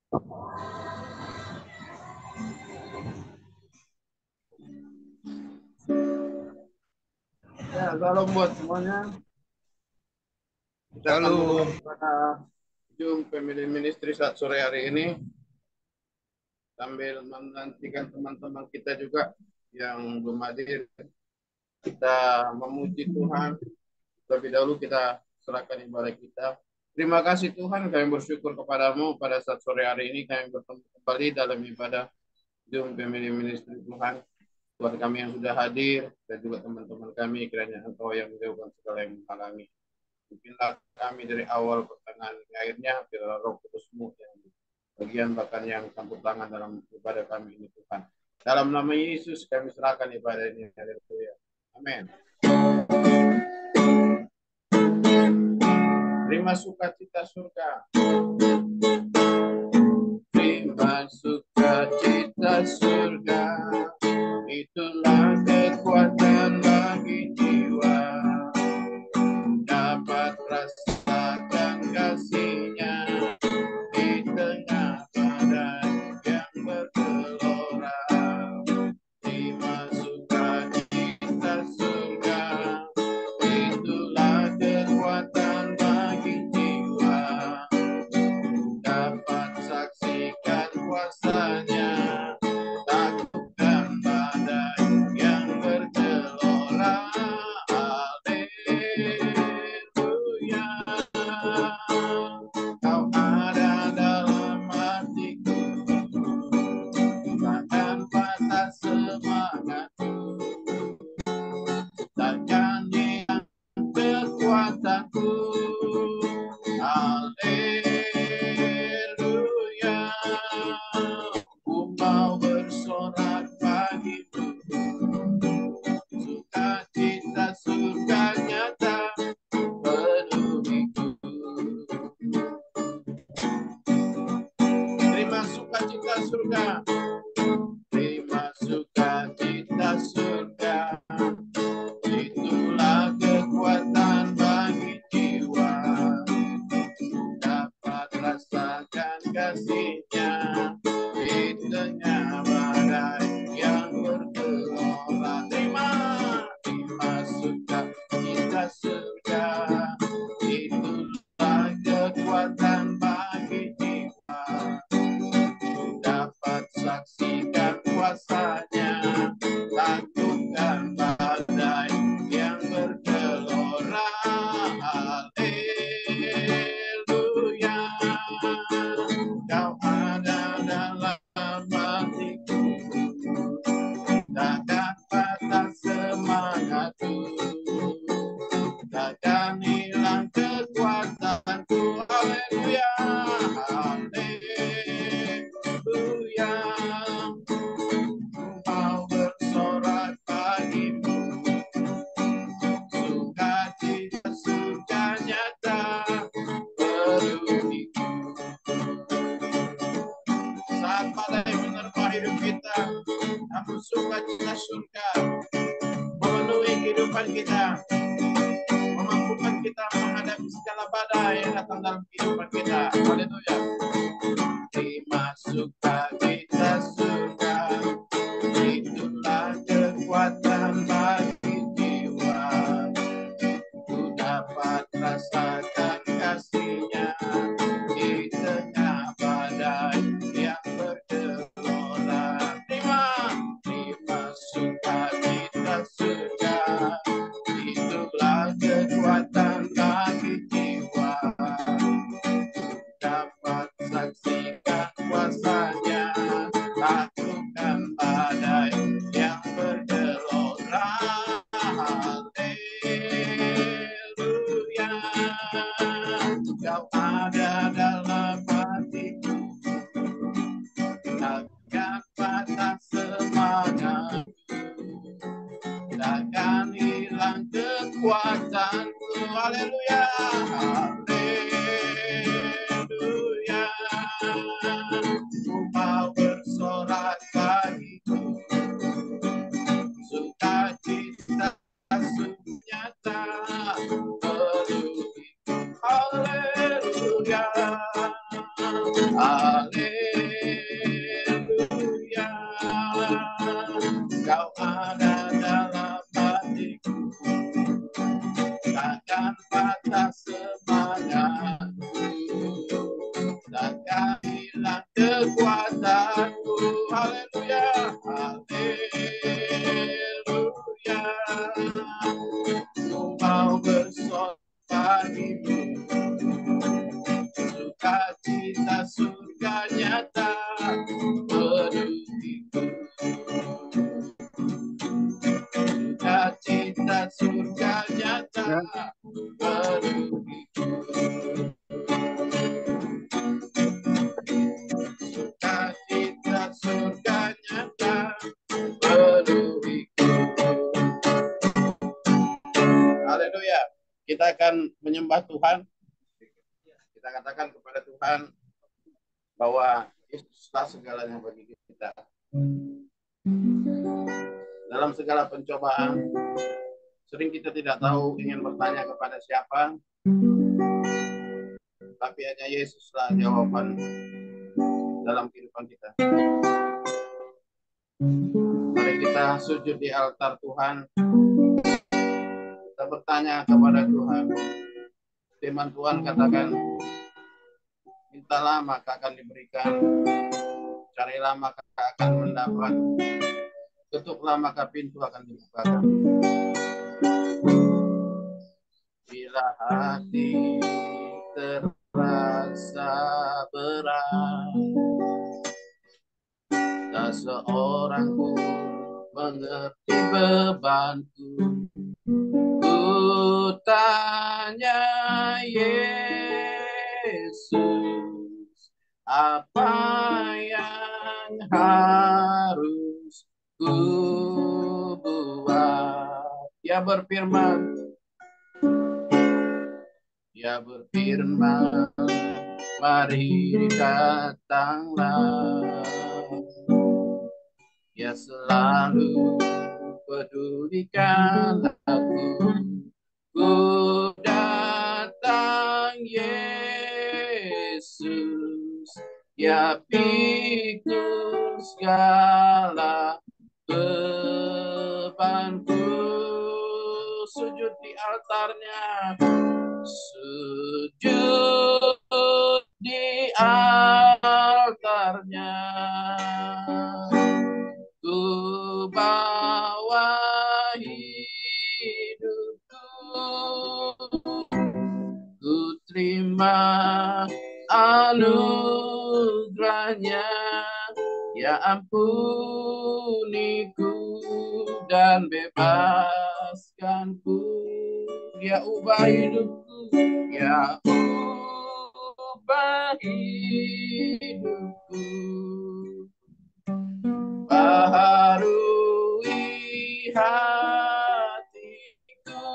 Ya, salam buat semuanya. Kita akan Halo, mulai pada Zoom Family Ministry saat sore hari ini sambil menantikan teman-teman kita juga yang belum hadir. Kita memuji Tuhan. Lebih dahulu kita serahkan ibadah kita. Terima kasih Tuhan, kami bersyukur kepadamu pada saat sore hari ini kami bertemu kembali dalam ibadah Zoom Family Ministry Tuhan. Tuhan kami yang sudah hadir dan juga teman-teman kami kiranya Engkau yang menjauhkan segala yang menghalangi. Mungkinlah kami dari awal pertengahan akhirnya biarlah Roh Kudus-Mu yang bagian bahkan yang campur tangan dalam ibadah kami ini Tuhan. Dalam nama Yesus kami serahkan ibadah ini. Haleluya. Amin. Terima sukacita surga. Terima sukacita surga. Itulah kekuatan bagi jiwa. Dapat rasakan kasih-Nya di tengah badai yang bergelora. Terima sukacita surga. Itulah kekuatan bagi jiwa. Dapat saksikan kuasa-Nya. Takutkan badai yang bergelora. Haleluya. Kau ada dalam hatiku. Takkan patah semangatku. Takkan hilang kekuatanku. Haleluya. Ku mau bersorak bagimu. Sukacita surga nyata penuhiku. Terima sukacita surga. Terima sukacita surga. Itulah kekuatan bagi jiwa. Dapat rasakan kasih-Nya di tengah badai yang bergelora. Terima sukacita surga. Itulah kekuatan bagi jiwa. Dapat saksikan kuasa-Nya. Takutkan badai yang bergelora. Haleluya. Kau ada dalam hatiku. Takkan patah semangatku. Takkan hilang kekuatanku. Haleluya. Haleluya. Mau bersorak bagimu. Sukacita surga nyata penuhiku. Saat badai menerpa hidup kita, namun sukacita surga memenuhi kehidupan kita, memampukan kita menghadapi segala badai yang datang dalam kehidupan kita. Haleluya. Terima sukacita surga. Itulah kekuatan bagi jiwa. Ku dapat rasakan kasih-Nya di tengah badai yang bergelora. Terima sukacita surga. Itulah kekuatan bagi jiwa. Dapat saksikan kuasa-Nya. Takutkan badai yang bergelora. Haleluya. Kau ada dalam hatiku. Takkan patah semangatku. Takkan hilang kekuatanku. Haleluya. Haleluya. Ku mau bersorak bagimu. Sukacita nyata penuhiku. Haleluya. Haleluya. sukacita surga nyata menuhiku. Sukacita surga nyata menuhiku. Sukacita surga nyata menuhiku. Haleluya. Kita akan menyembah Tuhan. Kita katakan kepada Tuhan bahwa Yesuslah segalanya bagi kita. Dalam segala pencobaan, sering kita tidak tahu ingin bertanya kepada siapa, tapi hanya Yesuslah jawaban dalam kehidupan kita. Mari kita sujud di altar Tuhan. Kita bertanya kepada Tuhan. Firman Tuhan katakan, mintalah maka akan diberikan, carilah maka akan mendapat, ketuklah maka pintu akan dibukakan. Bila hati terasa berat, tak seorang pun mengerti bebanku. Ku tanya Yesus, apa yang harus ku buat? Dia berfirman, mari datanglah. Dia selalu pedulikan aku. Ku datang Yesus, ya pikul segala bebanku. Sujud di altarnya, sujud di altarnya. Ku bawa hidupku, ku terima anugerahnya, ya ampuniku dan bebaskanku. Dia ubah hidupku, ya ubah hidupku. Baharui hatiku,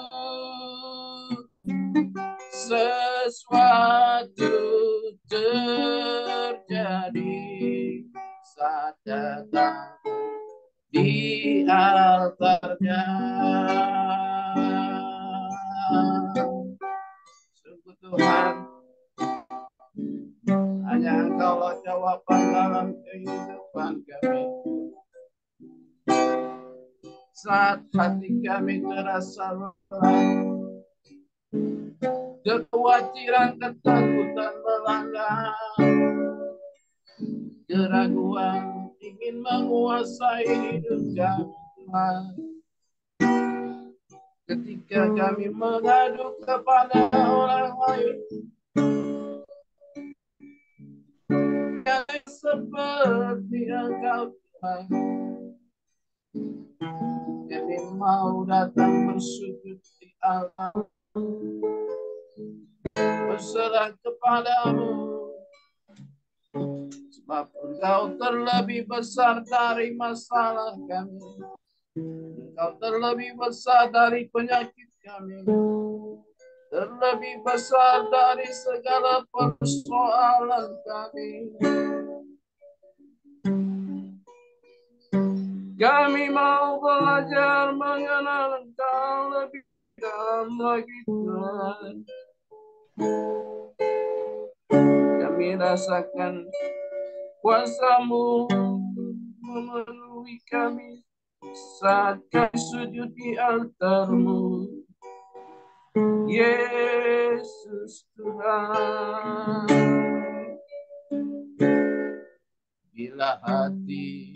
sesuatu terjadi saat datang di altarnya. Sungguh Tuhan, hanya Engkaulah jawaban dalam kehidupan kami. Saat hati kami terasa lelah, kekhawatiran, ketakutan melanda, keraguan ingin menguasai hidup kami, Tuhan. Ketika kami mengadu kepada orang lain, kami seperti Engkau, Tuhan. Kami mau datang bersujud di altar, berserah kepadamu, sebab Engkau terlebih besar dari masalah kami. Engkau terlebih besar dari penyakit kami, terlebih besar dari segala persoalan kami. Kami mau belajar mengenal Engkau lebih dalam lagi, Tuhan. Kami rasakan kuasa-Mu memenuhi kami saat kami sujud di altar-Mu. Yesus Tuhan, bila hati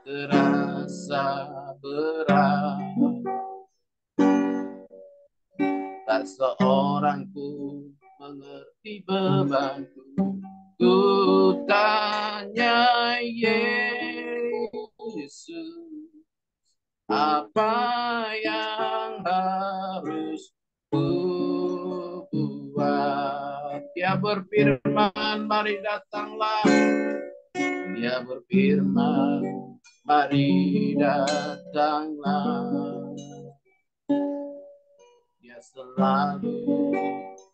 terasa berat, tak seorang pun mengerti bebanku. ku tanya Yesus, apa yang harus ku buat? Dia berfirman, mari datanglah. Dia berfirman, mari datanglah. Dia selalu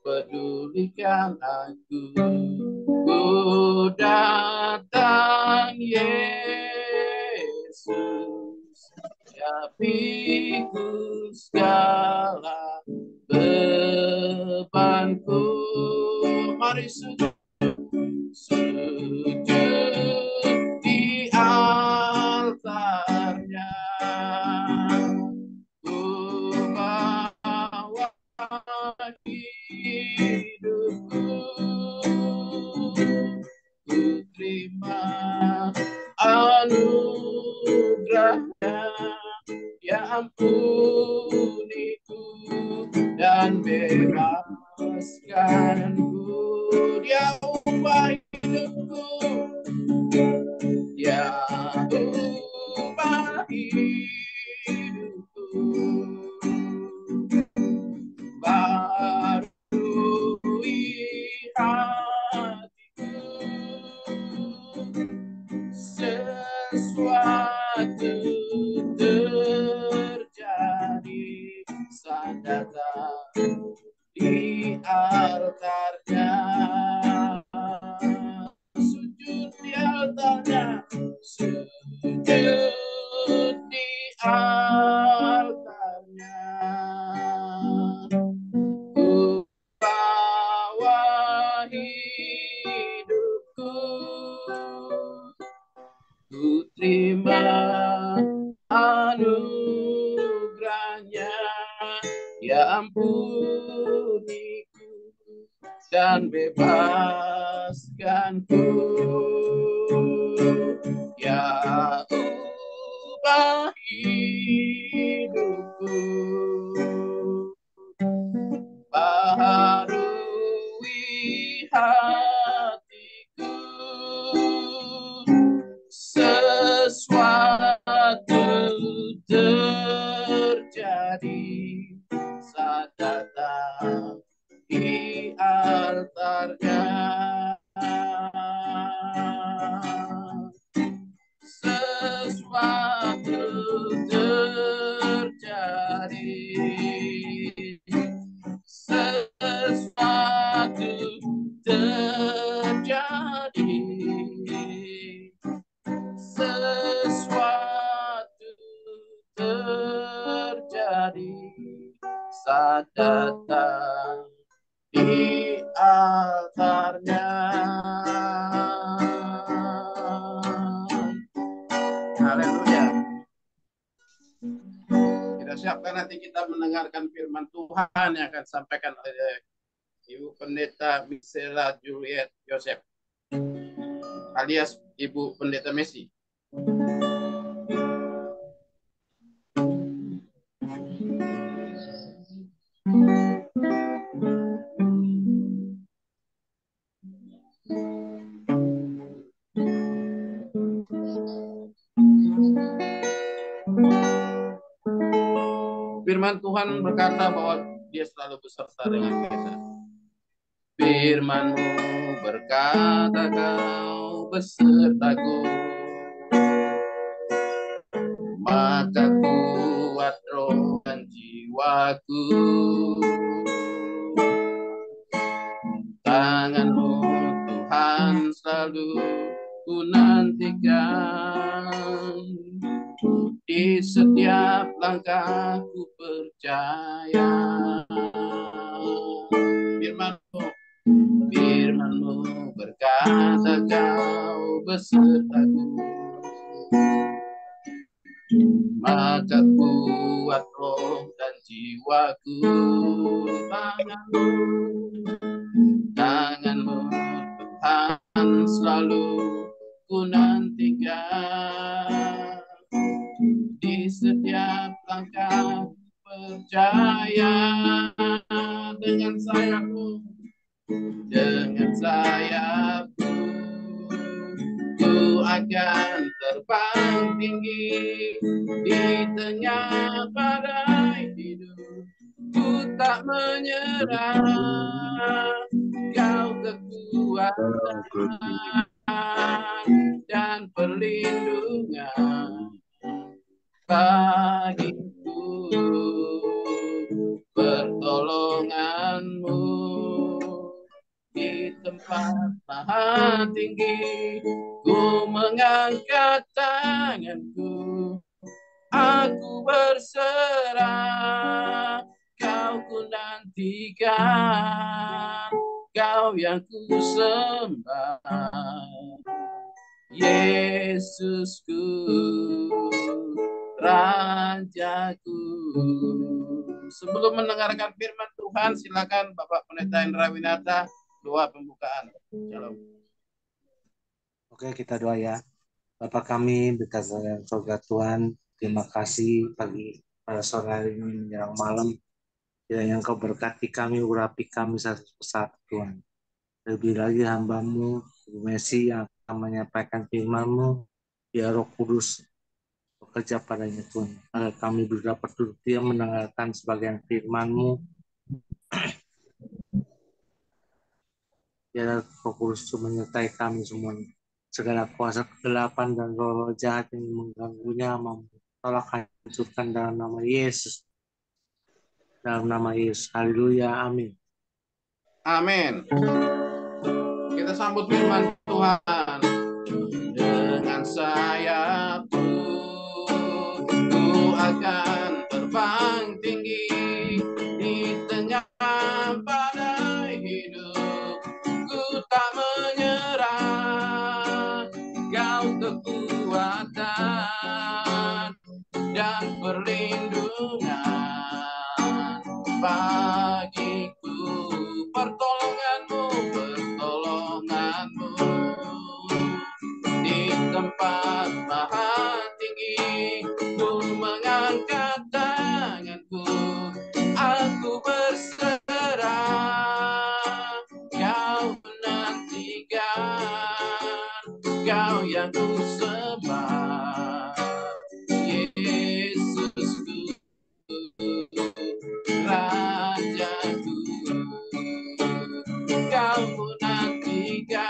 pedulikan aku. Ku datang Yesus, ya pikul segala bebanku. Mari sujud di altarnya. Ku bawa hidupku, ku terima anugerahnya, ya ampuniku dan bebaskanku. Dia ubah hidupku, dia ubah hidupku, barui hatiku, sesuatu terjadi saat datang di altarnya. Sujud di altarnya, sujud di altarnya. Ku bawa hidupku, ku terima anugerahnya, ya ampuniku dan bebaskanku, ya ubah hidupku, baharui hatiku, sesuatu terjadi saat datang di altarnya. Sesuatu terjadi, sesuatu terjadi, sesuatu terjadi saat datang di altarnya. Haleluya. Kita siapkan nanti kita mendengarkan firman Tuhan yang akan disampaikan oleh Ibu Pendeta Misela Juliet Joseph alias Ibu Pendeta Messi. Firman Tuhan berkata bahwa Dia selalu beserta dengan kita. Firman-Mu berkata, Kau besertaku, maka kuat roh dan jiwaku. Tangan-Mu Tuhan selalu ku nantikan, di setiap langkahku percaya. Firman-Mu berkata, Kau besertaku, maka kuat roh dan jiwaku. Tangan-Mu Tuhan selalu ku nantikan, di setiap langkah percaya. Dengan sayap-Mu akan terbang tinggi di tengah badai hidup. Ku tak menyerah, Kau kekuatan dan perlindungan bagiku, pertolonganmu di tempat maha tinggi. Ku mengangkat tanganku, aku berserah. Kau ku nantikan, Kau yang ku sembah, Yesusku, Rajaku. Sebelum mendengarkan firman Tuhan, silakan Bapak Pendeta Indra Winata doa pembukaan. Shalom. Oke, kita doa ya. Bapa kami di dalam surga Tuhan, terima kasih pagi pada sore hari ini menjelang malam. Kiranya Engkau berkati kami, urapi kami satu persatu Tuhan. Lebih lagi hamba-Mu, Ibu Messi yang akan menyampaikan firman-Mu, biar Roh Kudus bekerja padanya Tuhan. Agar kami bisa dapat duduk diam mendengarkan sebagian firman-Mu. Biar Roh Kudus menyertai kami semuanya. Segala kuasa kegelapan dan roh jahat yang mengganggunya, tolak hancurkan dalam nama Yesus. Dalam nama Yesus. Haleluya. Amin. Amin. Kita sambut firman Tuhan. Dengan sayapku, ku akan terbang tinggi di tengah badai hidup. Ku tak menyerah, Kau kekuatan dan perlindungan bagiku, pertolonganmu di tempat maha tinggi. Ku mengangkat tanganku, aku berserah. Kau menantikan, Kau yang ku sembah, Yesusku, Rajaku. Kau menantikan,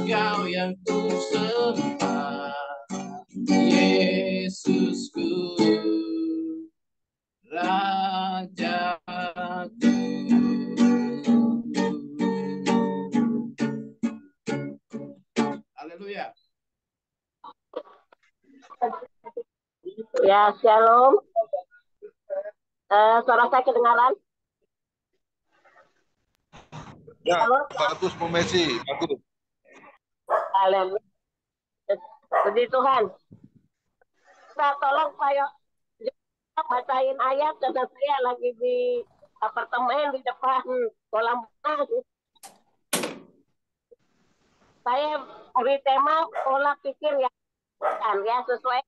Kau yang ku sembah, Yesusku, Rajaku. Haleluya. Ya, shalom. Suara saya kedengaran? Ya, Halo? bagus Bu Messi, bagus. Haleluya. Puji Tuhan. Nah, tolong saya bacain ayat karena saya lagi di apartemen di depan kolam renang. Saya beri tema pola pikir yang ya sesuai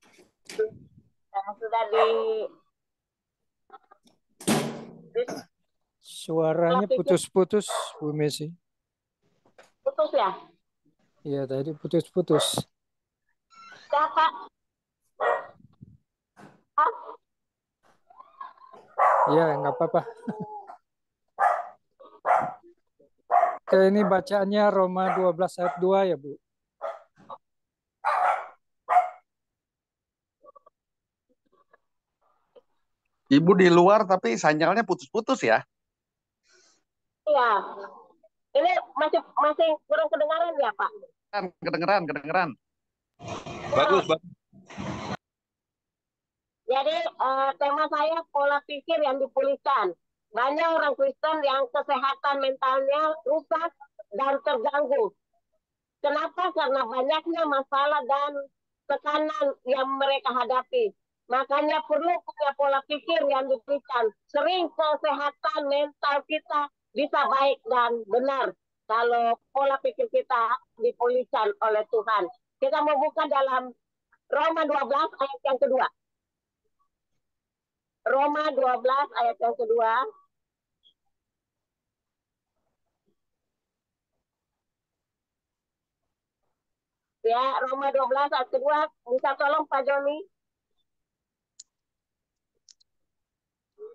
yang sudah di Suaranya putus-putus, Bu Messi. putus ya? Iya, tadi putus-putus. Siapa? Iya, nggak apa-apa. Oke, ini bacaannya Roma 12 ayat 2 ya, Bu. Ibu di luar tapi sinyalnya putus-putus ya? Iya. Ini masih kurang kedengaran ya, Pak? Kedengeran. Bagus. Jadi tema saya pola pikir yang dipulihkan. Banyak orang Kristen yang kesehatan mentalnya rusak dan terganggu. Kenapa? Karena banyaknya masalah dan tekanan yang mereka hadapi. Makanya perlu punya pola pikir yang dipulihkan. Sering kesehatan mental kita bisa baik dan benar kalau pola pikir kita dipulihkan oleh Tuhan. Kita mau buka dalam Roma 12 ayat yang kedua. Roma 12 ayat yang kedua. Ya, Roma 12 ayat kedua. Bisa tolong Pak Joni?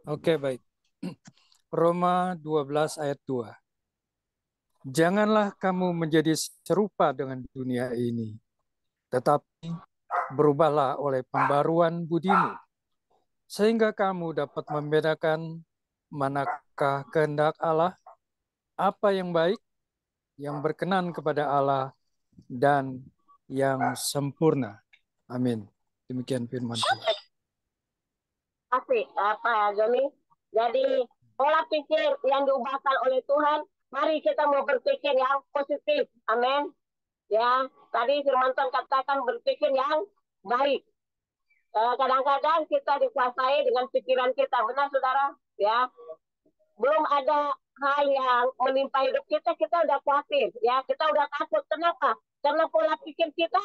Oke, baik. Roma 12 ayat 2. Janganlah kamu menjadi serupa dengan dunia ini, tetapi berubahlah oleh pembaruan budimu, sehingga kamu dapat membedakan manakah kehendak Allah, apa yang baik, yang berkenan kepada Allah, dan yang sempurna. Amin. Demikian firman Tuhan. Asik, Pak Joni. Jadi, pola pikir yang diubahkan oleh Tuhan, mari kita mau berpikir yang positif. Amin. Ya, tadi firman Tuhan katakan berpikir yang baik. Kadang-kadang kita dikuasai dengan pikiran kita, benar saudara? Ya, belum ada hal yang menimpa hidup kita, kita udah khawatir, ya, kita udah takut. Kenapa? Karena pola pikir kita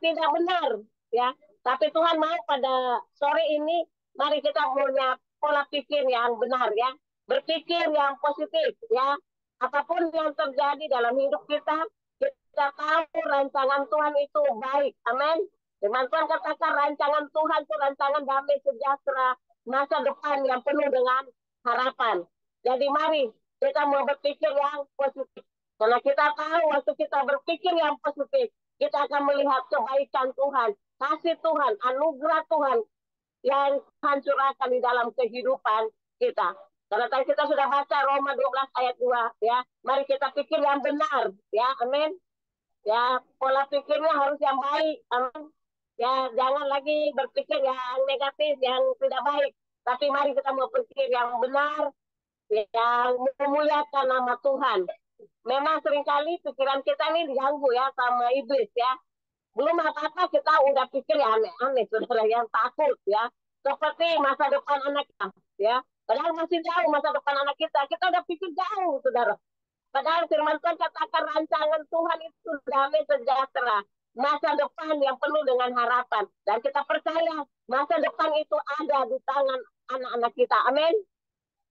tidak benar, ya. Tapi Tuhan mau pada sore ini, mari kita punya pola pikir yang benar, ya. Berpikir yang positif, ya. Apapun yang terjadi dalam hidup kita tahu rancangan Tuhan itu baik. Amin. Firman Tuhan katakan rancangan Tuhan itu rancangan damai sejahtera, masa depan yang penuh dengan harapan. Jadi mari kita mau berpikir yang positif. Karena kita tahu waktu kita berpikir yang positif, kita akan melihat kebaikan Tuhan, kasih Tuhan, anugerah Tuhan yang Tuhan curahkan di dalam kehidupan kita. Karena tadi kita sudah baca Roma 12 ayat 2, ya. Mari kita pikir yang benar, ya. Amin. Ya, pola pikirnya harus yang baik. Amin. Ya, jangan lagi berpikir yang negatif, yang tidak baik. Tapi mari kita mau berpikir yang benar, yang memuliakan nama Tuhan. Memang seringkali pikiran kita ini diganggu ya sama iblis ya. Belum apa-apa kita udah pikir ya aneh-aneh, saudara, yang takut ya. Seperti masa depan anak kita ya. Padahal masih jauh masa depan anak kita. Kita udah pikir jauh, saudara. Padahal firman Tuhan katakan rancangan Tuhan itu damai sejahtera. Masa depan yang penuh dengan harapan. Dan kita percaya masa depan itu ada di tangan anak-anak kita. Amin.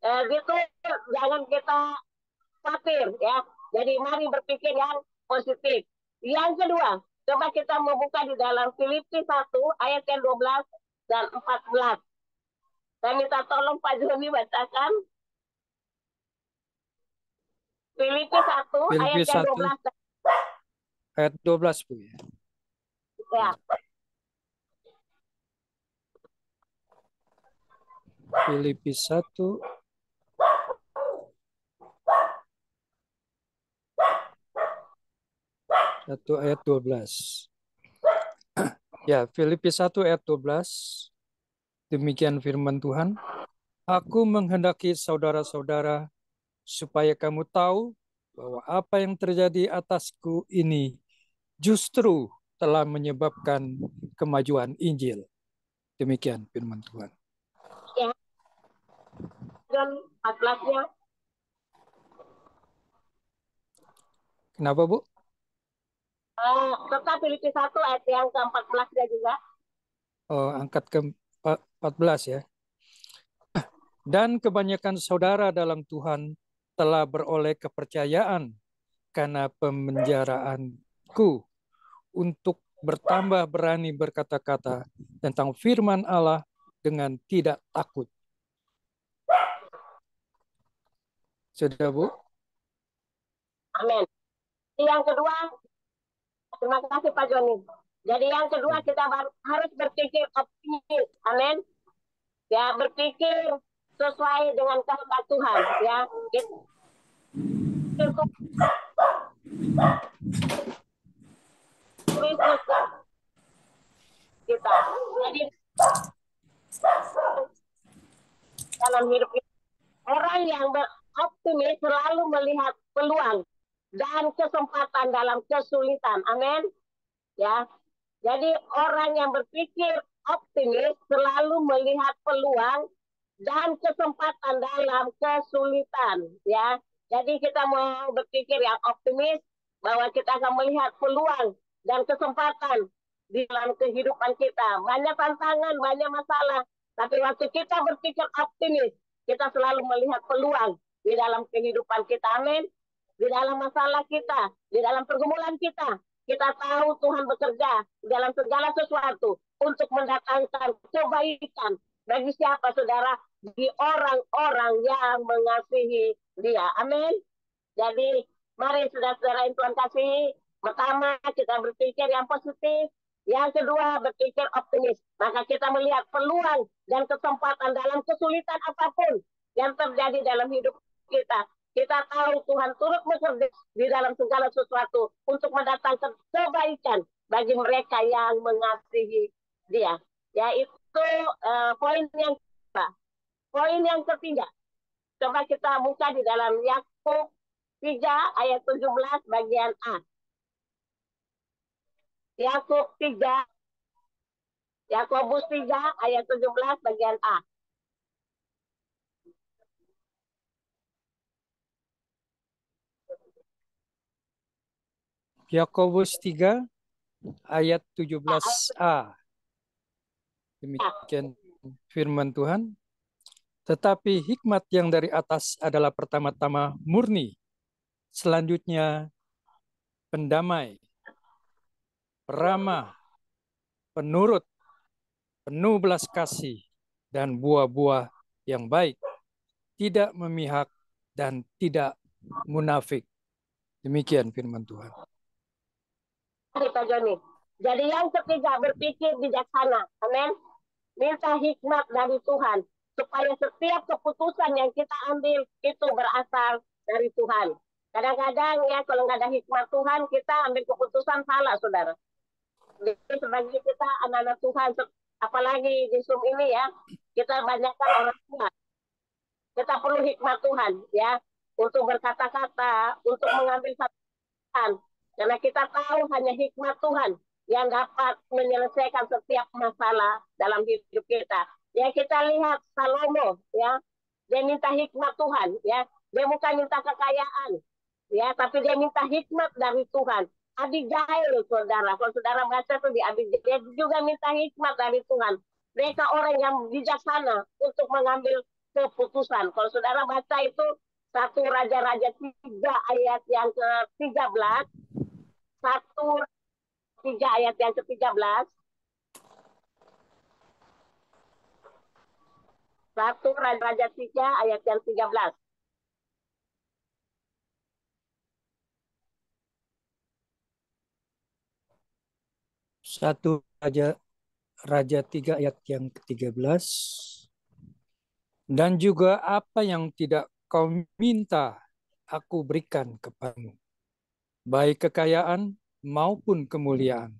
Gitu, jangan kita khawatir ya. Jadi mari berpikir yang positif. Yang kedua, coba kita membuka di dalam Filipi 1 ayat yang 12 dan 14. Saya minta tolong Pak Joni bacakan. Filipi 1 ayat Filipi yang 1 12 ayat 12, Bu. ya. Filipi 1 ayat 12. Ya, Filipi 1 ayat 12. Demikian firman Tuhan. Aku menghendaki saudara-saudara supaya kamu tahu bahwa apa yang terjadi atasku ini justru telah menyebabkan kemajuan Injil. Demikian firman Tuhan. Ya. Dan 14-nya. Kenapa, Bu? Tetap Filipi 1 ayat yang ke-14-nya juga. Oh, angkat ke-14 ya. Dan kebanyakan saudara dalam Tuhan telah beroleh kepercayaan karena pemenjaraanku untuk bertambah berani berkata-kata tentang firman Allah dengan tidak takut. Sudah, Bu? Amin. Yang kedua, terima kasih Pak Joni. Jadi yang kedua kita harus berpikir optimis. Amin. Ya, berpikir sesuai dengan kehendak Tuhan. Ya, kita. Jadi dalam hidup kita, orang yang beroptimis selalu melihat peluang dan kesempatan dalam kesulitan. Amin. Ya. Jadi orang yang berpikir optimis selalu melihat peluang dan kesempatan dalam kesulitan. Ya. Jadi kita mau berpikir yang optimis bahwa kita akan melihat peluang dan kesempatan di dalam kehidupan kita. Banyak tantangan, banyak masalah. Tapi waktu kita berpikir optimis, kita selalu melihat peluang di dalam kehidupan kita. Amin. Di dalam masalah kita, di dalam pergumulan kita Kita tahu Tuhan bekerja dalam segala sesuatu untuk mendatangkan kebaikan bagi siapa, saudara? Bagi orang-orang yang mengasihi Dia. Amin. Jadi, mari saudara-saudara yang Tuhan kasihi, pertama kita berpikir yang positif, yang kedua berpikir optimis. Maka kita melihat peluang dan kesempatan dalam kesulitan apapun yang terjadi dalam hidup kita. Kita tahu Tuhan turut bekerja di dalam segala sesuatu untuk mendatangkan kebaikan bagi mereka yang mengasihi Dia. Yaitu poin yang kedua. Poin yang ketiga. Coba kita buka di dalam Yakub 3 ayat 17 bagian A. Yakobus 3 ayat 17 bagian A. Yakobus 3 ayat 17a. Demikian firman Tuhan. Tetapi hikmat yang dari atas adalah pertama-tama murni, selanjutnya pendamai, peramah, penurut, penuh belas kasih, dan buah-buah yang baik, tidak memihak dan tidak munafik. Demikian firman Tuhan. Pak Joni. Jadi yang ketiga, berpikir bijaksana. Amin. Minta hikmat dari Tuhan supaya setiap keputusan yang kita ambil itu berasal dari Tuhan. Kadang-kadang ya kalau nggak ada hikmat Tuhan, kita ambil keputusan salah, saudara. Jadi sebagai kita anak-anak Tuhan, apalagi di Zoom ini ya, kita banyakkan orang tua. Kita perlu hikmat Tuhan ya, untuk berkata-kata, untuk mengambil satu keputusan. Karena kita tahu hanya hikmat Tuhan yang dapat menyelesaikan setiap masalah dalam hidup kita. Ya kita lihat Salomo ya, dia minta hikmat Tuhan ya, dia bukan minta kekayaan ya, tapi dia minta hikmat dari Tuhan. Abigail, saudara, kalau saudara baca tuh di Abigail, dia juga minta hikmat dari Tuhan. Mereka orang yang bijaksana untuk mengambil keputusan. Kalau saudara baca itu 1 Raja-Raja 3 ayat yang ke-13, 1 ayat yang ke-13, 1 Raja-Raja 3 ayat yang 13. Satu Raja 3 ayat yang ke-13. Dan juga apa yang tidak kau minta, aku berikan kepadamu, baik kekayaan maupun kemuliaan,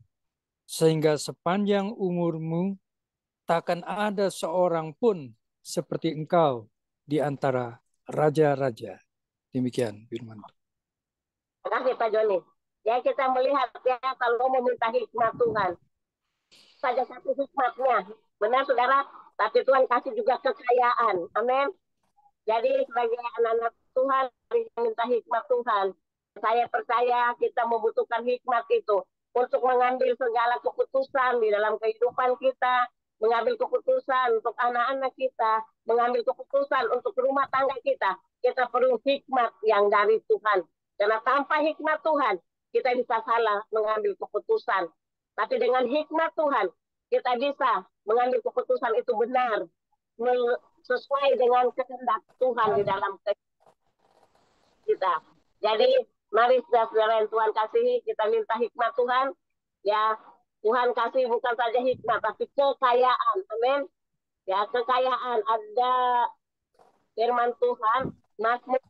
sehingga sepanjang umurmu takkan ada seorang pun seperti engkau di antara raja-raja. Demikian firman. Terima kasih Pak Joni. Ya kita melihat ya kalau meminta hikmat Tuhan. Saja satu hikmatnya. Benar saudara, tapi Tuhan kasih juga kekayaan. Amin. Jadi sebagai anak-anak Tuhan, minta hikmat Tuhan. Saya percaya kita membutuhkan hikmat itu untuk mengambil segala keputusan di dalam kehidupan kita, mengambil keputusan untuk anak-anak kita, mengambil keputusan untuk rumah tangga kita. Kita perlu hikmat yang dari Tuhan. Karena tanpa hikmat Tuhan, kita bisa salah mengambil keputusan. Tapi dengan hikmat Tuhan, kita bisa mengambil keputusan itu benar, sesuai dengan kehendak Tuhan di dalam kita. Jadi, mari saudara yang Tuhan kasihi, kita minta hikmat Tuhan. Ya, Tuhan kasih bukan saja hikmat, tapi kekayaan. Amin. Ya, kekayaan. Ada firman Tuhan, Mazmur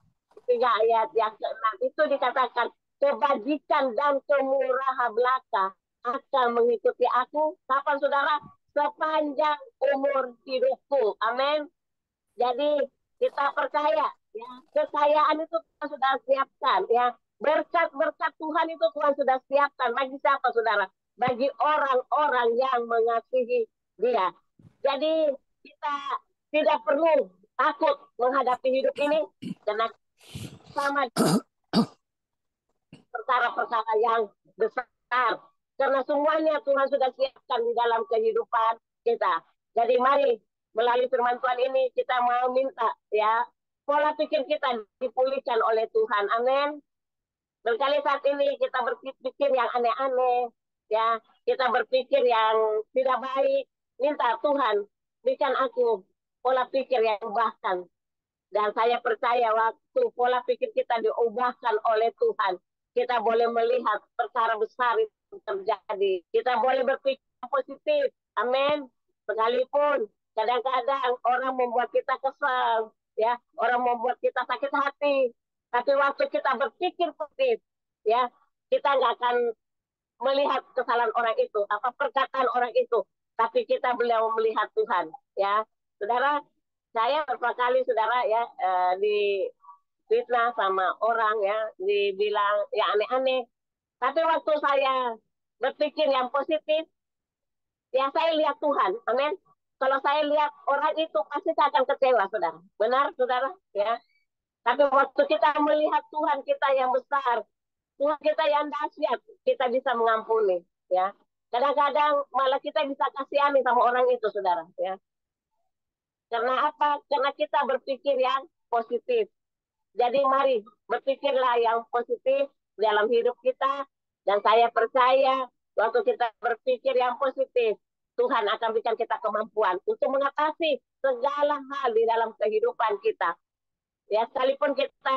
3 ayat yang ke-6. Itu dikatakan, kebajikan dan kemurahan belaka akan mengikuti aku. Kapan saudara? Sepanjang umur hidupku. Amin. Jadi kita percaya ya, kekayaan itu Tuhan sudah siapkan ya. Berkat-berkat Tuhan itu Tuhan sudah siapkan bagi siapa saudara? Bagi orang-orang yang mengasihi Dia. Jadi kita tidak perlu takut menghadapi hidup ini karena sama perkara-perkara yang besar. Karena semuanya Tuhan sudah siapkan di dalam kehidupan kita. Jadi mari melalui firman Tuhan ini kita mau minta ya pola pikir kita dipulihkan oleh Tuhan. Amin. Berkali saat ini kita berpikir yang aneh-aneh, ya, kita berpikir yang tidak baik. Minta Tuhan, berikan aku pola pikir yang ubahkan. Dan saya percaya waktu pola pikir kita diubahkan oleh Tuhan, kita boleh melihat perkara besar itu terjadi. Kita boleh berpikir positif. Amin. Sekalipun kadang-kadang orang membuat kita kesal, ya, orang membuat kita sakit hati. Tapi waktu kita berpikir positif, ya, kita nggak akan melihat kesalahan orang itu, apa perkataan orang itu, tapi kita beliau melihat Tuhan, ya. Saudara, saya beberapa kali saudara ya di fitnah sama orang ya, dibilang ya aneh-aneh. Tapi waktu saya berpikir yang positif, ya saya lihat Tuhan. Amin. Kalau saya lihat orang itu pasti saya akan kecewa, saudara. Benar, saudara? Ya. Tapi waktu kita melihat Tuhan kita yang besar, Tuhan kita yang dahsyat, kita bisa mengampuni. Ya. Kadang-kadang malah kita bisa kasihani sama orang itu, saudara. Ya. Karena apa? Karena kita berpikir yang positif. Jadi mari berpikirlah yang positif dalam hidup kita. Dan saya percaya waktu kita berpikir yang positif, Tuhan akan berikan kita kemampuan untuk mengatasi segala hal di dalam kehidupan kita. Ya, sekalipun kita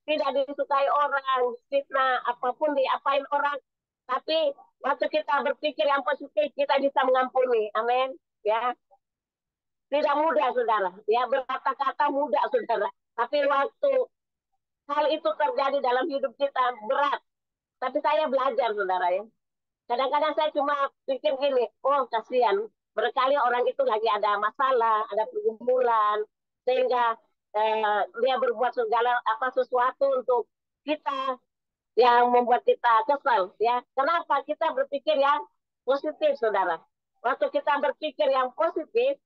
tidak disukai orang, fitnah, apapun diapain orang, tapi waktu kita berpikir yang positif, kita bisa mengampuni. Amin. Ya, tidak mudah, saudara. Ya, berkata-kata mudah, saudara. Tapi waktu hal itu terjadi dalam hidup kita berat. Tapi saya belajar, saudara ya. Kadang-kadang saya cuma pikir gini, oh kasihan. Berkali orang itu lagi ada masalah, ada pergumulan, sehingga dia berbuat segala apa sesuatu untuk kita yang membuat kita kesal. Ya, kenapa kita berpikir yang positif, saudara? Waktu kita berpikir yang positif,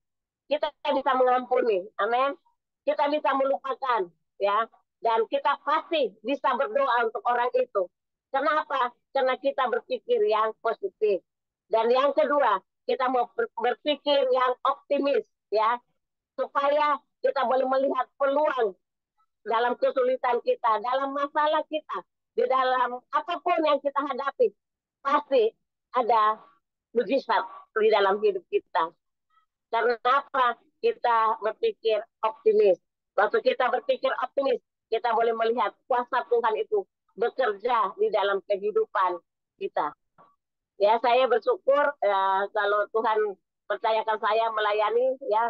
kita bisa mengampuni, amin. Kita bisa melupakan, ya, dan kita pasti bisa berdoa untuk orang itu. Kenapa? Karena kita berpikir yang positif. Dan yang kedua, kita mau berpikir yang optimis, ya, supaya kita boleh melihat peluang dalam kesulitan kita, dalam masalah kita, di dalam apapun yang kita hadapi, pasti ada mujizat di dalam hidup kita. Karena apa? Kita berpikir optimis. Waktu kita berpikir optimis, kita boleh melihat kuasa Tuhan itu bekerja di dalam kehidupan kita. Ya, saya bersyukur kalau Tuhan percayakan saya melayani, ya,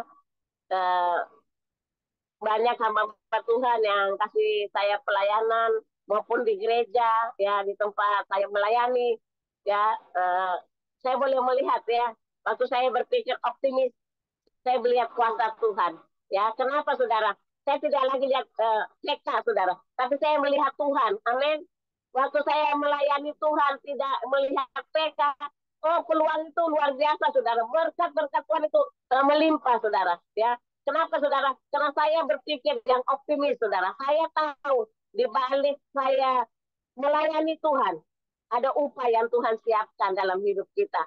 banyak hamba Tuhan yang kasih saya pelayanan maupun di gereja, ya, di tempat saya melayani, ya, saya boleh melihat ya, waktu saya berpikir optimis, saya melihat kuasa Tuhan. Ya, kenapa, saudara? Saya tidak lagi lihat PK, saudara, tapi saya melihat Tuhan. Amin. Waktu saya melayani Tuhan tidak melihat PK, oh peluang itu luar biasa, saudara. Berkat-berkat Tuhan itu melimpah, saudara. Ya, kenapa, saudara? Karena saya berpikir yang optimis, saudara. Saya tahu di balik saya melayani Tuhan ada upah yang Tuhan siapkan dalam hidup kita.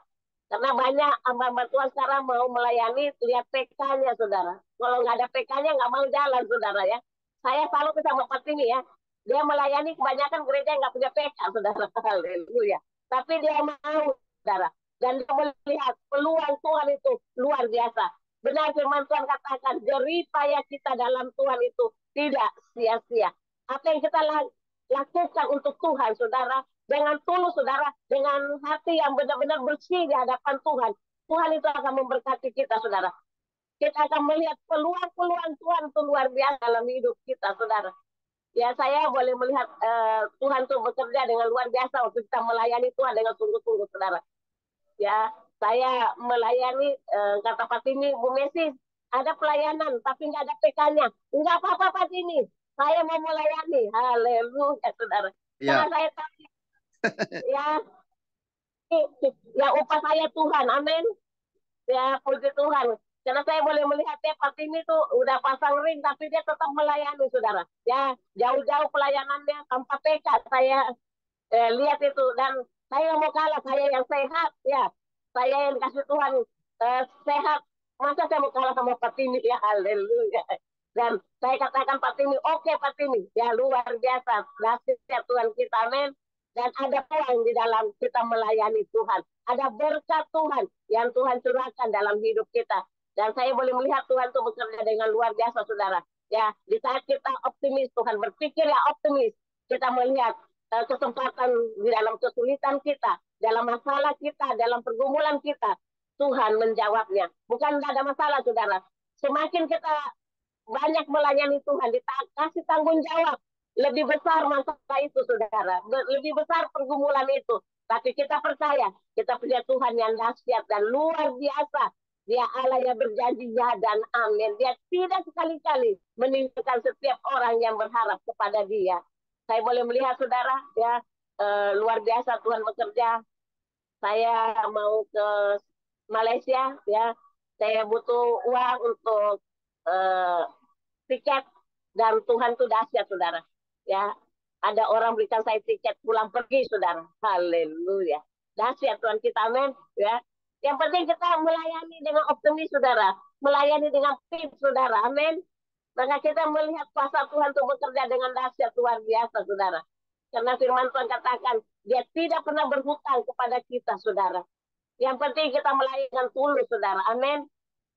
Karena banyak hamba-hamba Tuhan sekarang mau melayani, lihat PK-nya, saudara. Kalau nggak ada PK-nya, nggak mau jalan, saudara ya. Saya salut sama Pak ini ya. Dia melayani kebanyakan gereja yang nggak punya PK, saudara. Haleluya. Tapi dia mau, saudara. Dan dia melihat peluang Tuhan itu luar biasa. Benar firman Tuhan katakan, jerih payah kita dalam Tuhan itu tidak sia-sia. Apa yang kita lakukan untuk Tuhan, saudara, dengan tulus, saudara, dengan hati yang benar-benar bersih di hadapan Tuhan, Tuhan itu akan memberkati kita, saudara. Kita akan melihat peluang-peluang Tuhan itu luar biasa dalam hidup kita, saudara. Ya, saya boleh melihat Tuhan itu bekerja dengan luar biasa waktu kita melayani Tuhan dengan sungguh-sungguh, saudara. Ya, saya melayani, kata Pak Tini, Bu Messi, ada pelayanan, tapi nggak ada PK-nya. Nggak apa-apa, Pak Tini. Saya mau melayani. Haleluya, saudara. Karena saya tahu, ya, ya upah saya Tuhan, amin. Ya, puji Tuhan. Karena saya boleh melihat ya Pak ini tuh udah pasang ring, tapi dia tetap melayani, saudara. Ya, jauh-jauh pelayanannya tanpa PK. Saya lihat itu, dan saya mau kalah, saya yang sehat, ya. Saya yang dikasih Tuhan sehat. Masa saya mau kalah sama Pak ini, ya, haleluya. Dan saya katakan Pak Timi, oke Pak Timi, ya luar biasa. Dahsyat Tuhan kita, amin. Dan ada peluang di dalam kita melayani Tuhan. Ada berkat Tuhan yang Tuhan curahkan dalam hidup kita. Dan saya boleh melihat Tuhan itu bekerja dengan luar biasa, saudara. Ya, di saat kita optimis, Tuhan berpikir ya optimis. Kita melihat kesempatan di dalam kesulitan kita, dalam masalah kita, dalam pergumulan kita. Tuhan menjawabnya. Bukan tidak ada masalah, saudara. Semakin kita banyak melayani Tuhan, dikasih tanggung jawab. Lebih besar masalah itu, saudara. Lebih besar pergumulan itu. Tapi kita percaya, kita punya Tuhan yang dahsyat dan luar biasa. Dia Allah yang berjanji ya dan amin. Dia tidak sekali-kali meninggalkan setiap orang yang berharap kepada dia. Saya boleh melihat, saudara, ya luar biasa Tuhan bekerja. Saya mau ke Malaysia, ya. Saya butuh uang untuk tiket, dan Tuhan tuh dahsyat, saudara. Ya, ada orang berikan saya tiket pulang pergi, saudara. Haleluya. Dahsyat Tuhan kita, amin. Ya, yang penting kita melayani dengan optimis, saudara. Melayani dengan fit, saudara. Amin. Maka kita melihat kuasa Tuhan itu bekerja dengan dahsyat luar biasa, saudara. Karena firman Tuhan katakan, dia tidak pernah berhutang kepada kita, saudara. Yang penting kita melayani dengan tulus, saudara. Amin.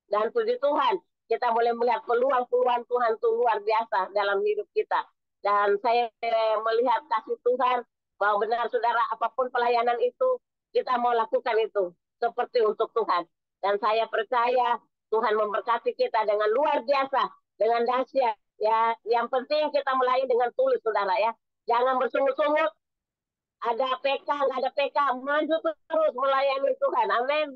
Dan puji Tuhan, kita boleh melihat peluang-peluang Tuhan itu luar biasa dalam hidup kita. Dan saya melihat kasih Tuhan, bahwa benar saudara, apapun pelayanan itu, kita mau lakukan itu seperti untuk Tuhan. Dan saya percaya Tuhan memberkati kita dengan luar biasa, dengan dahsyat. Ya, yang penting kita melayani dengan tulus, saudara, ya. Jangan bersungut-sungut, ada PK, nggak ada PK, maju terus melayani Tuhan. Amin.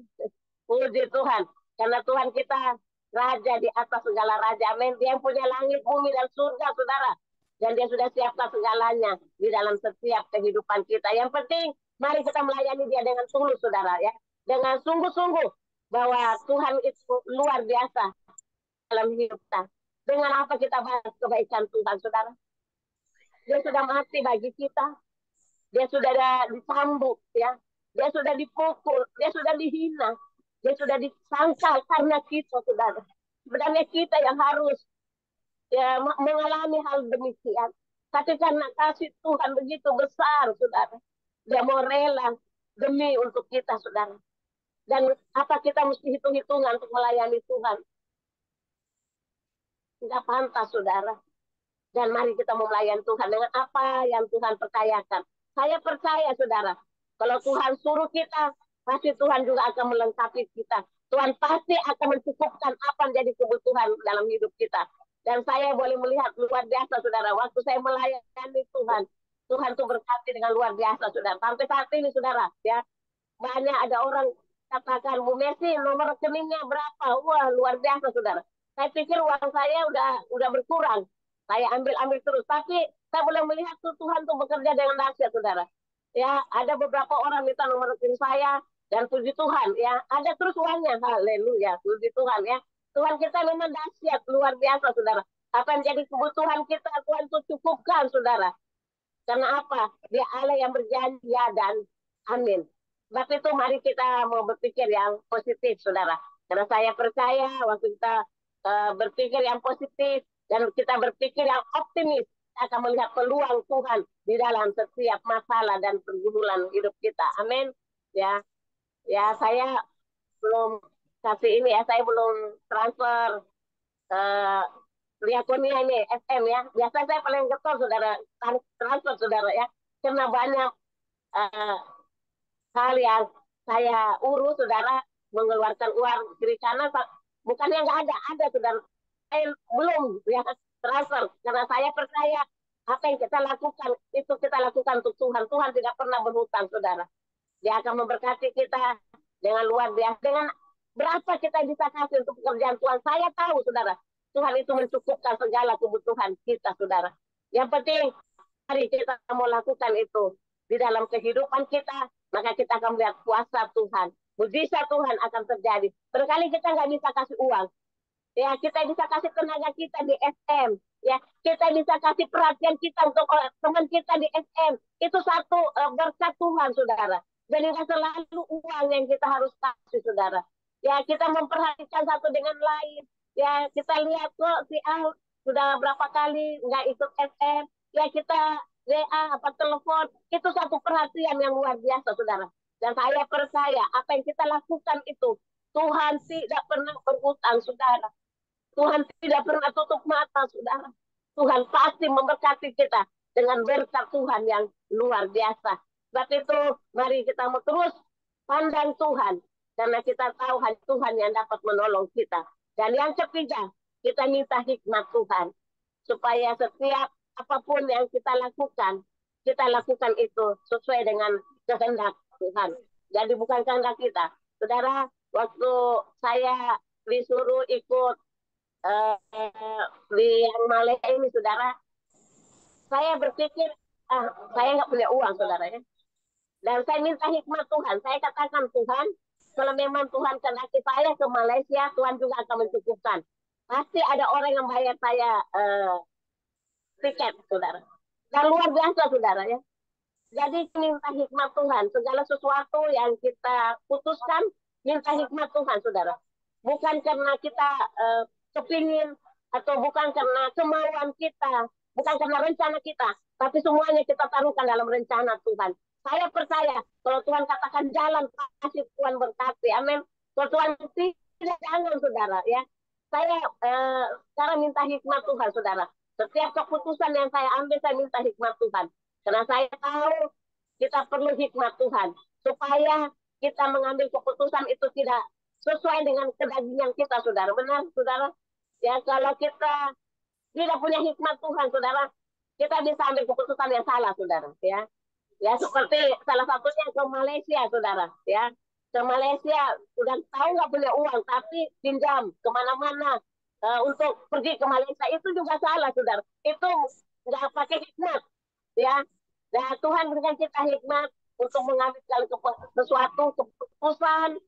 Puji Tuhan. Karena Tuhan kita raja di atas segala raja. Amin. Dia yang punya langit, bumi, dan surga, saudara. Dan dia sudah siapkan segalanya di dalam setiap kehidupan kita. Yang penting, mari kita melayani dia dengan tulus, saudara, ya. Dengan sungguh-sungguh bahwa Tuhan itu luar biasa dalam hidup kita. Dengan apa kita bahas kebaikan Tuhan, saudara? Dia sudah mati bagi kita. Dia sudah disambut, ya. Dia sudah dipukul, dia sudah dihina. Dia sudah disangkal karena kita, saudara. Sebenarnya kita yang harus ya, mengalami hal demikian. Tapi karena kasih Tuhan begitu besar, saudara. Dia mau rela demi untuk kita, saudara. Dan apa kita mesti hitung-hitungan untuk melayani Tuhan? Tidak pantas, saudara. Dan mari kita melayani Tuhan dengan apa yang Tuhan percayakan. Saya percaya, saudara. Kalau Tuhan suruh kita, pasti Tuhan juga akan melengkapi kita. Tuhan pasti akan mencukupkan apa yang jadi kebutuhan dalam hidup kita. Dan saya boleh melihat luar biasa, saudara. Waktu saya melayani Tuhan, Tuhan tuh berkati dengan luar biasa, saudara. Sampai saat ini, saudara, ya, banyak ada orang katakan, Bu Messi, nomor rekeningnya berapa? Wah, luar biasa, saudara. Saya pikir uang saya udah berkurang. Saya ambil terus. Tapi saya boleh melihat tuh Tuhan tuh bekerja dengan dahsyat, saudara. Ya, ada beberapa orang minta nomor rekening saya, dan puji Tuhan, ya, ada terus uangnya. Haleluya, puji Tuhan, ya. Tuhan kita memang dahsyat, luar biasa, saudara. Apa yang jadi kebutuhan kita, Tuhan tuh cukupkan, saudara. Karena apa? Dia Allah yang berjanji ya dan amin. Sebab itu mari kita mau berpikir yang positif, saudara. Karena saya percaya waktu kita berpikir yang positif dan kita berpikir yang optimis, akan melihat peluang Tuhan di dalam setiap masalah dan pergumulan hidup kita. Amin. Ya, ya saya belum kasih ini ya, saya belum transfer Liakonia ini SM ya. Biasa saya paling getol, saudara, transfer, saudara, ya. Karena banyak hal yang saya urus, saudara, mengeluarkan uang kiri kanan, bukannya nggak ada, saudara. Saya belum ya transfer, karena saya percaya apa yang kita lakukan, itu kita lakukan untuk Tuhan. Tuhan tidak pernah berhutang, saudara. Dia akan memberkati kita dengan luar biasa. Dengan berapa kita bisa kasih untuk pekerjaan Tuhan. Saya tahu, saudara, Tuhan itu mencukupkan segala kebutuhan kita, saudara. Yang penting, mari kita mau lakukan itu di dalam kehidupan kita, maka kita akan melihat kuasa Tuhan. Mujizat Tuhan akan terjadi. Berkali kita nggak bisa kasih uang. Ya, kita bisa kasih tenaga kita di SM. Ya, kita bisa kasih perhatian kita untuk teman kita di SM. Itu satu berkat Tuhan, saudara. Jadi nggak selalu uang yang kita harus kasih, saudara. Ya, kita memperhatikan satu dengan lain. Ya, kita lihat kok si A sudah berapa kali nggak ikut SM, ya kita WA apa telepon, itu satu perhatian yang luar biasa, saudara. Dan saya percaya apa yang kita lakukan itu, Tuhan tidak pernah berhutang, saudara. Tuhan tidak pernah tutup mata, saudara. Tuhan pasti memberkati kita dengan berkat Tuhan yang luar biasa. Sebab itu, mari kita mau terus pandang Tuhan. Karena kita tahu hanya Tuhan yang dapat menolong kita. Dan yang ketiga, kita minta hikmat Tuhan. Supaya setiap apapun yang kita lakukan itu sesuai dengan kehendak Tuhan. Jadi bukan kehendak kita. Saudara, waktu saya disuruh ikut di yang Malaysia ini, saudara, saya berpikir, saya nggak punya uang, saudara ya. Dan saya minta hikmat Tuhan. Saya katakan, Tuhan, kalau memang Tuhan kehendaki saya ke Malaysia, Tuhan juga akan mencukupkan. Pasti ada orang yang bayar saya tiket, saudara. Dan luar biasa, saudara ya. Jadi minta hikmat Tuhan. Segala sesuatu yang kita putuskan, minta hikmat Tuhan, saudara. Bukan karena kita kepingin, atau bukan karena kemauan kita, bukan karena rencana kita, tapi semuanya kita taruhkan dalam rencana Tuhan. Saya percaya kalau Tuhan katakan jalan, pasti Tuhan berkati. Amin. Kalau Tuhan tidak, jangan, saudara ya. Saya sekarang minta hikmat Tuhan, saudara. Setiap keputusan yang saya ambil, saya minta hikmat Tuhan. Karena saya tahu kita perlu hikmat Tuhan. Supaya kita mengambil keputusan itu tidak sesuai dengan kedagingan kita, saudara. Benar, saudara? Ya, kalau kita tidak punya hikmat Tuhan, saudara, kita bisa ambil keputusan yang salah, saudara. Ya, seperti salah satunya ke Malaysia, saudara. Ya, ke Malaysia udah tahu nggak punya uang, tapi pinjam kemana-mana untuk pergi ke Malaysia, itu juga salah, saudara. Itu nggak pakai hikmat, ya. Nah, Tuhan berikan kita hikmat untuk mengambil sesuatu keputusan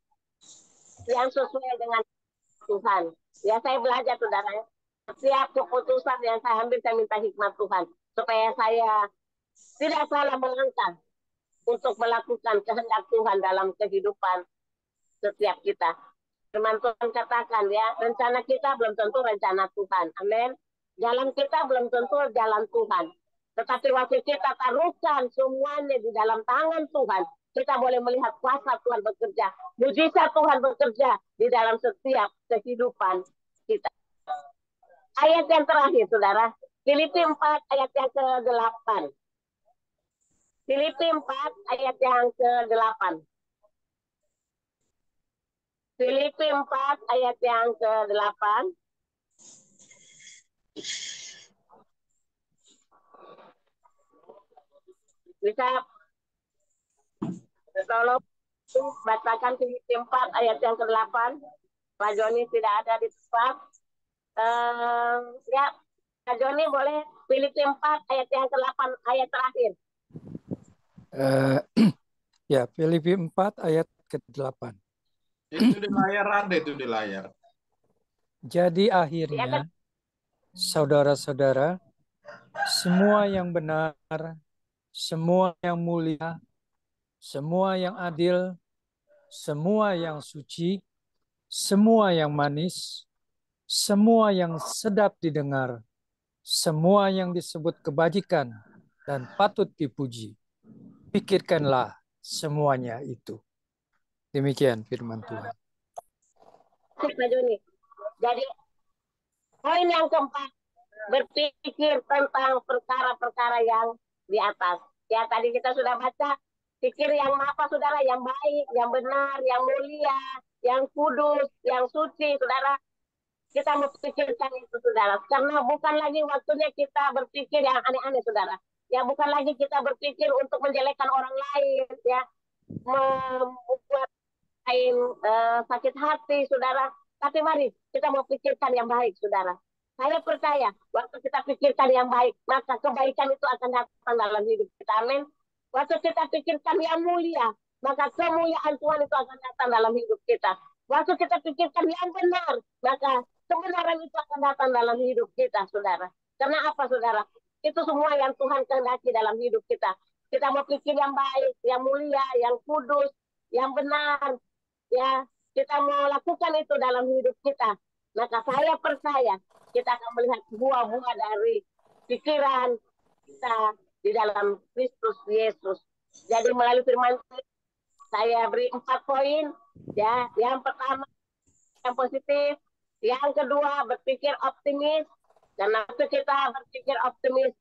yang sesuai dengan Tuhan. Ya, saya belajar, saudara. Setiap keputusan yang saya ambil, saya minta hikmat Tuhan. Supaya saya tidak salah melangkah untuk melakukan kehendak Tuhan dalam kehidupan setiap kita. Firman Tuhan katakan, ya, rencana kita belum tentu rencana Tuhan. Amin. Jalan kita belum tentu jalan Tuhan. Tetapi waktu kita taruhkan semuanya di dalam tangan Tuhan, kita boleh melihat kuasa Tuhan bekerja. Mujizat Tuhan bekerja di dalam setiap kehidupan kita. Ayat yang terakhir, saudara. Filipi 4 ayat yang ke-8. Filipi 4 ayat yang ke-8. Filipi 4 ayat yang ke-8. Bisa tolong bacakan Filipi 4 ayat yang ke-8. Pak Joni tidak ada di tempat. Ya, Pak Joni boleh Filipi 4 ayat yang ke-8, ayat terakhir. Ya, Filipi 4 ayat ke-8. Itu di layar, ada itu di layar. Jadi akhirnya, saudara-saudara, semua yang benar, semua yang mulia, semua yang adil, semua yang suci, semua yang manis, semua yang sedap didengar, semua yang disebut kebajikan dan patut dipuji, pikirkanlah semuanya itu. Demikian firman Tuhan. Pak Joni. Jadi poin yang keempat, berpikir tentang perkara-perkara yang di atas. Ya, tadi kita sudah baca, pikir yang apa, saudara? Yang baik, yang benar, yang mulia, yang kudus, yang suci, saudara. Kita memikirkan itu, saudara. Karena bukan lagi waktunya kita berpikir yang aneh-aneh, saudara. Ya, bukan lagi kita berpikir untuk menjelekkan orang lain, ya, membuat lain sakit hati, saudara. Tapi mari kita mau pikirkan yang baik, saudara. Saya percaya waktu kita pikirkan yang baik, maka kebaikan itu akan datang dalam hidup kita. Amin. Waktu kita pikirkan yang mulia, maka kemuliaan Tuhan itu akan datang dalam hidup kita. Waktu kita pikirkan yang benar, maka kebenaran itu akan datang dalam hidup kita, saudara. Karena apa, saudara? Itu semua yang Tuhan kehendaki dalam hidup kita. Kita mau pikir yang baik, yang mulia, yang kudus, yang benar, ya, kita mau lakukan itu dalam hidup kita. Maka saya percaya kita akan melihat buah-buah dari pikiran kita di dalam Kristus Yesus. Jadi melalui firman saya beri 4 poin. Ya, yang pertama yang positif, yang kedua berpikir optimis. Dan waktu kita berpikir optimis,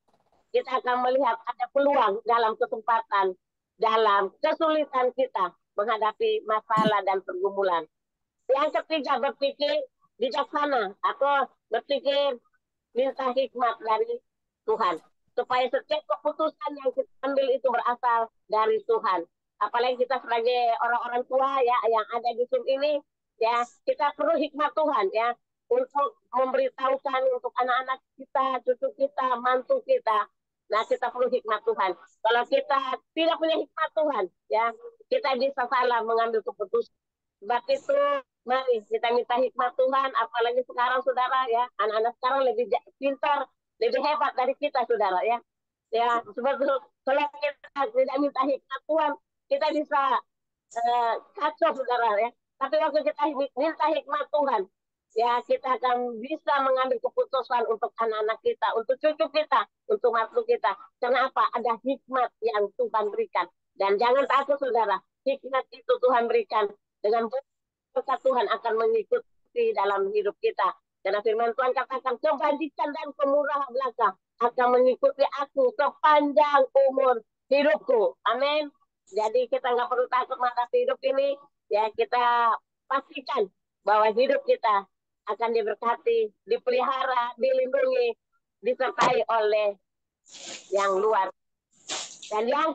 kita akan melihat ada peluang dalam kesempatan, dalam kesulitan kita menghadapi masalah dan pergumulan. Yang ketiga berpikir bijaksana atau berpikir minta hikmat dari Tuhan. Supaya setiap keputusan yang kita ambil itu berasal dari Tuhan. Apalagi kita sebagai orang-orang tua ya yang ada di sini ini, ya kita perlu hikmat Tuhan ya untuk memberitahukan untuk anak-anak kita, cucu kita, mantu kita. Nah kita perlu hikmat Tuhan. Kalau kita tidak punya hikmat Tuhan, ya kita bisa salah mengambil keputusan. Sebab itu mari kita minta hikmat Tuhan. Apalagi sekarang saudara ya, anak-anak sekarang lebih pintar, lebih hebat dari kita saudara ya. Ya sebab itu kalau kita tidak minta hikmat Tuhan, kita bisa kacau saudara ya. Tapi waktu kita minta hikmat Tuhan, ya kita akan bisa mengambil keputusan untuk anak-anak kita, untuk cucu kita, untuk mantu kita. Kenapa? Ada hikmat yang Tuhan berikan. Dan jangan takut saudara, hikmat itu Tuhan berikan. Dengan berkat Tuhan akan mengikuti dalam hidup kita. Karena firman Tuhan katakan, kebajikan dan kemurahan belaka akan mengikuti aku sepanjang umur hidupku. Amin. Jadi kita nggak perlu takut menghadapi hidup ini. Ya kita pastikan bahwa hidup kita akan diberkati, dipelihara, dilindungi, disertai oleh yang luar. Dan yang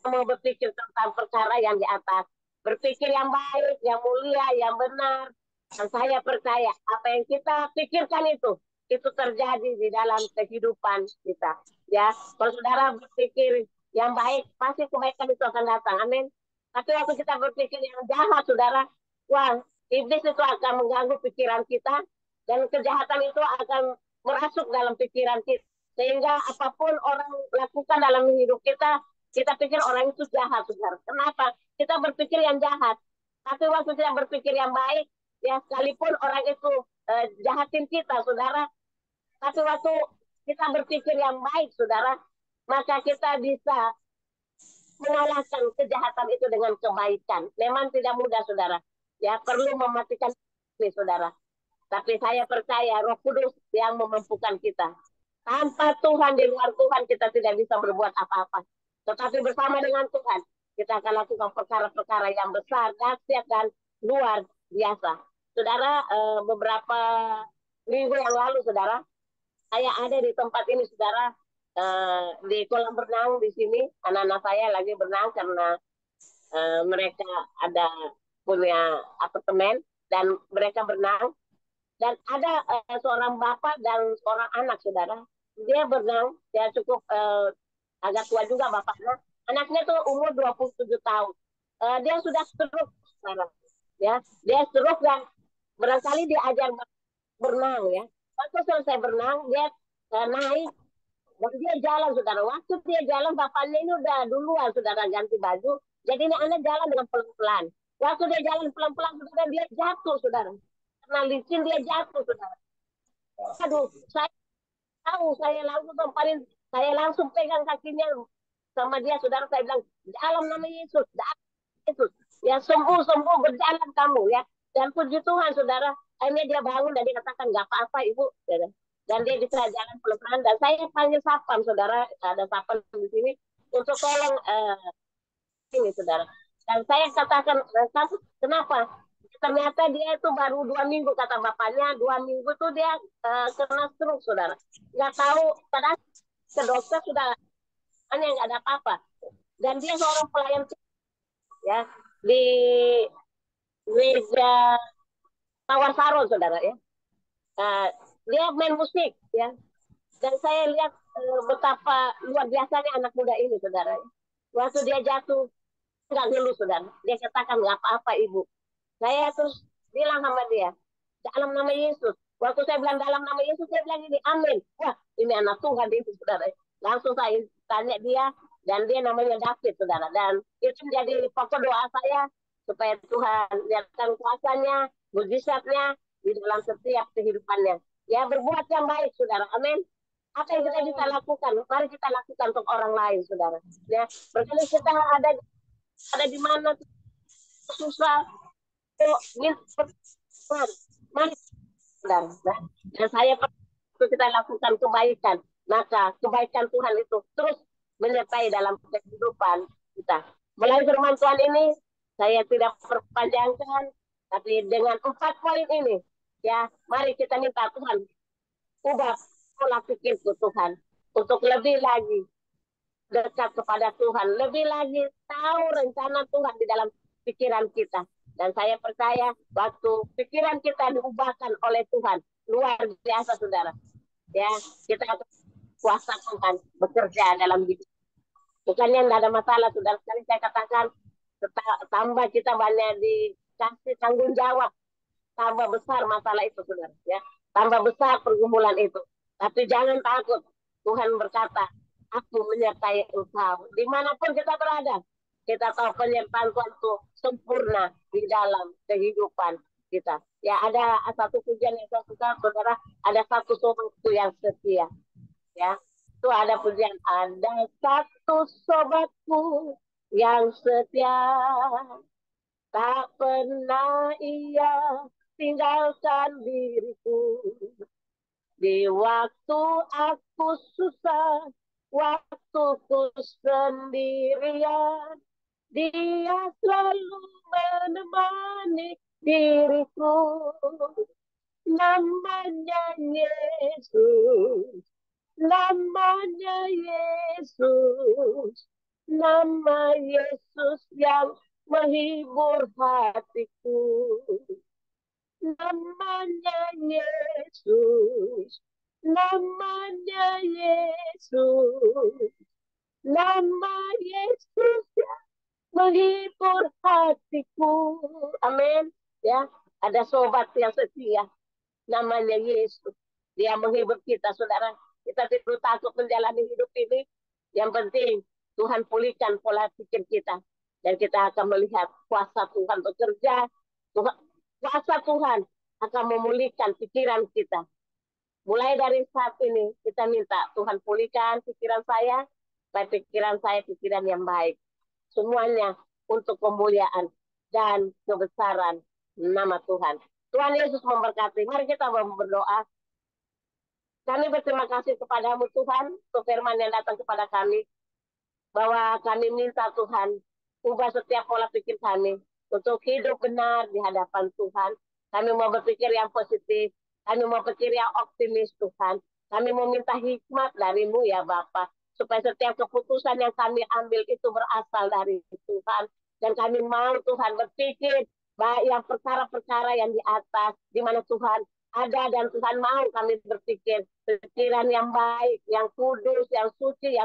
mau berpikir tentang perkara yang di atas. Berpikir yang baik, yang mulia, yang benar. Dan saya percaya apa yang kita pikirkan itu terjadi di dalam kehidupan kita. Ya, kalau saudara berpikir yang baik, pasti kebaikan itu akan datang. Amin. Tapi waktu kita berpikir yang jahat, saudara, wah, iblis itu akan mengganggu pikiran kita dan kejahatan itu akan merasuk dalam pikiran kita. Sehingga apapun orang lakukan dalam hidup kita pikir orang itu jahat, saudara. Kenapa? Kita berpikir yang jahat. Tapi waktu kita berpikir yang baik, ya sekalipun orang itu jahatin kita, saudara. Tapi waktu kita berpikir yang baik, saudara, maka kita bisa mengalahkan kejahatan itu dengan kebaikan. Memang tidak mudah, saudara. Ya perlu mematikan ini, saudara. Tapi saya percaya Roh Kudus yang memampukan kita. Tanpa Tuhan, di luar Tuhan, kita tidak bisa berbuat apa-apa. Tetapi bersama dengan Tuhan, kita akan lakukan perkara-perkara yang besar, dahsyat, dan luar biasa. Saudara, beberapa minggu yang lalu, saudara, saya ada di tempat ini, saudara, di kolam renang di sini. Anak-anak saya lagi berenang karena mereka ada punya apartemen dan mereka berenang. Dan ada seorang bapak dan seorang anak, saudara. Dia berenang, dia cukup agak tua juga bapaknya. Anaknya tuh umur 27 tahun. Dia sudah stroke sekarang. Ya, dia stroke dan barangkali diajar berenang ya. Waktu selesai berenang, dia naik dan dia jalan, saudara. Waktu dia jalan, bapaknya ini udah duluan, saudara, ganti baju. Jadi ini anak jalan dengan pelan-pelan. Waktu dia jalan pelan-pelan, saudara, dia jatuh, saudara. Karena licin dia jatuh, saudara. Aduh, saya tahu, saya langsung pegang kakinya sama dia, saudara. Saya bilang, dalam nama Yesus, dalam Yesus. Ya sembuh berjalan kamu ya. Dan puji Tuhan, saudara. Akhirnya dia bangun dan dia katakan, nggak apa-apa ibu. Dan dia bisa jalan pelan-pelan. Dan saya panggil sapam, saudara. Ada sapam di sini untuk tolong ini, saudara. Dan saya katakan, kenapa? Ternyata dia itu baru 2 minggu, kata bapaknya. 2 minggu tuh dia kena stroke, saudara. Nggak tahu, padahal ke dokter sudah hanya nggak ada apa-apa. Dan dia seorang pelayan ya di gereja Tawar Saron, saudara ya. Dia main musik ya. Dan saya lihat betapa luar biasanya anak muda ini, saudara. Waktu dia jatuh nggak ngeluh, saudara. Dia katakan, nggak apa-apa ibu. Saya terus bilang sama dia, dalam nama Yesus. Waktu saya bilang dalam nama Yesus, saya bilang ini, amin. Wah, ini anak Tuhan itu, saudara. Langsung saya tanya dia, dan dia namanya David, saudara. Dan itu menjadi pokok doa saya, supaya Tuhan lihatkan kuasanya, mujizatnya di dalam setiap kehidupannya. Ya, berbuat yang baik, saudara. Amin. Apa yang kita bisa lakukan? Mari kita lakukan untuk orang lain, saudara. Ya, berkali kita ada di mana susah, minta Tuhan. Mari, saudara. Nah, dan saya itu kita lakukan kebaikan, maka kebaikan Tuhan itu terus menyertai dalam kehidupan kita. Melalui firman Tuhan ini, saya tidak perpanjangkan, tapi dengan 4 poin ini, ya, mari kita minta Tuhan ubah pola pikirku Tuhan untuk lebih lagi dekat kepada Tuhan, lebih lagi tahu rencana Tuhan di dalam pikiran kita. Dan saya percaya waktu pikiran kita diubahkan oleh Tuhan, luar biasa, saudara. Ya, kita akan kuasa Tuhan bekerja dalam hidup. Bukannya tidak ada masalah, saudara. Sekali saya katakan, tambah kita banyak dikasih tanggung jawab, tambah besar masalah itu, saudara. Ya, tambah besar pergumulan itu. Tapi jangan takut. Tuhan berkata, aku menyertai engkau. Dimanapun kita berada, kita tahu penyertaan Tuhan itu sempurna di dalam kehidupan kita. Ya, ada satu pujian yang saya suka, saudara. Ada satu sobatku yang setia. Ya, itu ada pujian. Ada satu sobatku yang setia. Tak pernah ia tinggalkan diriku. Di waktu aku susah, waktuku sendirian, dia selalu menemani diriku. Namanya Yesus, namanya Yesus, nama Yesus yang menghibur hatiku. Namanya Yesus, namanya Yesus, nama Yesus yang menghibur hatiku. Amin. Ya, ada sobat yang setia, namanya Yesus. Dia menghibur kita, saudara. Kita tidak perlu takut menjalani hidup ini. Yang penting Tuhan pulihkan pola pikir kita, dan kita akan melihat kuasa Tuhan bekerja. Kuasa Tuhan akan memulihkan pikiran kita. Mulai dari saat ini kita minta Tuhan pulihkan pikiran saya, supaya pikiran saya pikiran yang baik. Semuanya untuk kemuliaan dan kebesaran nama Tuhan. Tuhan Yesus memberkati. Mari kita berdoa. Kami berterima kasih kepadamu Tuhan, untuk firman yang datang kepada kami, bahwa kami minta Tuhan, ubah setiap pola pikir kami, untuk hidup benar di hadapan Tuhan. Kami mau berpikir yang positif, kami mau berpikir yang optimis Tuhan. Kami mau minta hikmat darimu ya Bapa, supaya setiap keputusan yang kami ambil itu berasal dari Tuhan. Dan kami mau Tuhan berpikir yang perkara-perkara yang di atas, di mana Tuhan ada, dan Tuhan mau kami berpikir pikiran yang baik, yang kudus, yang suci,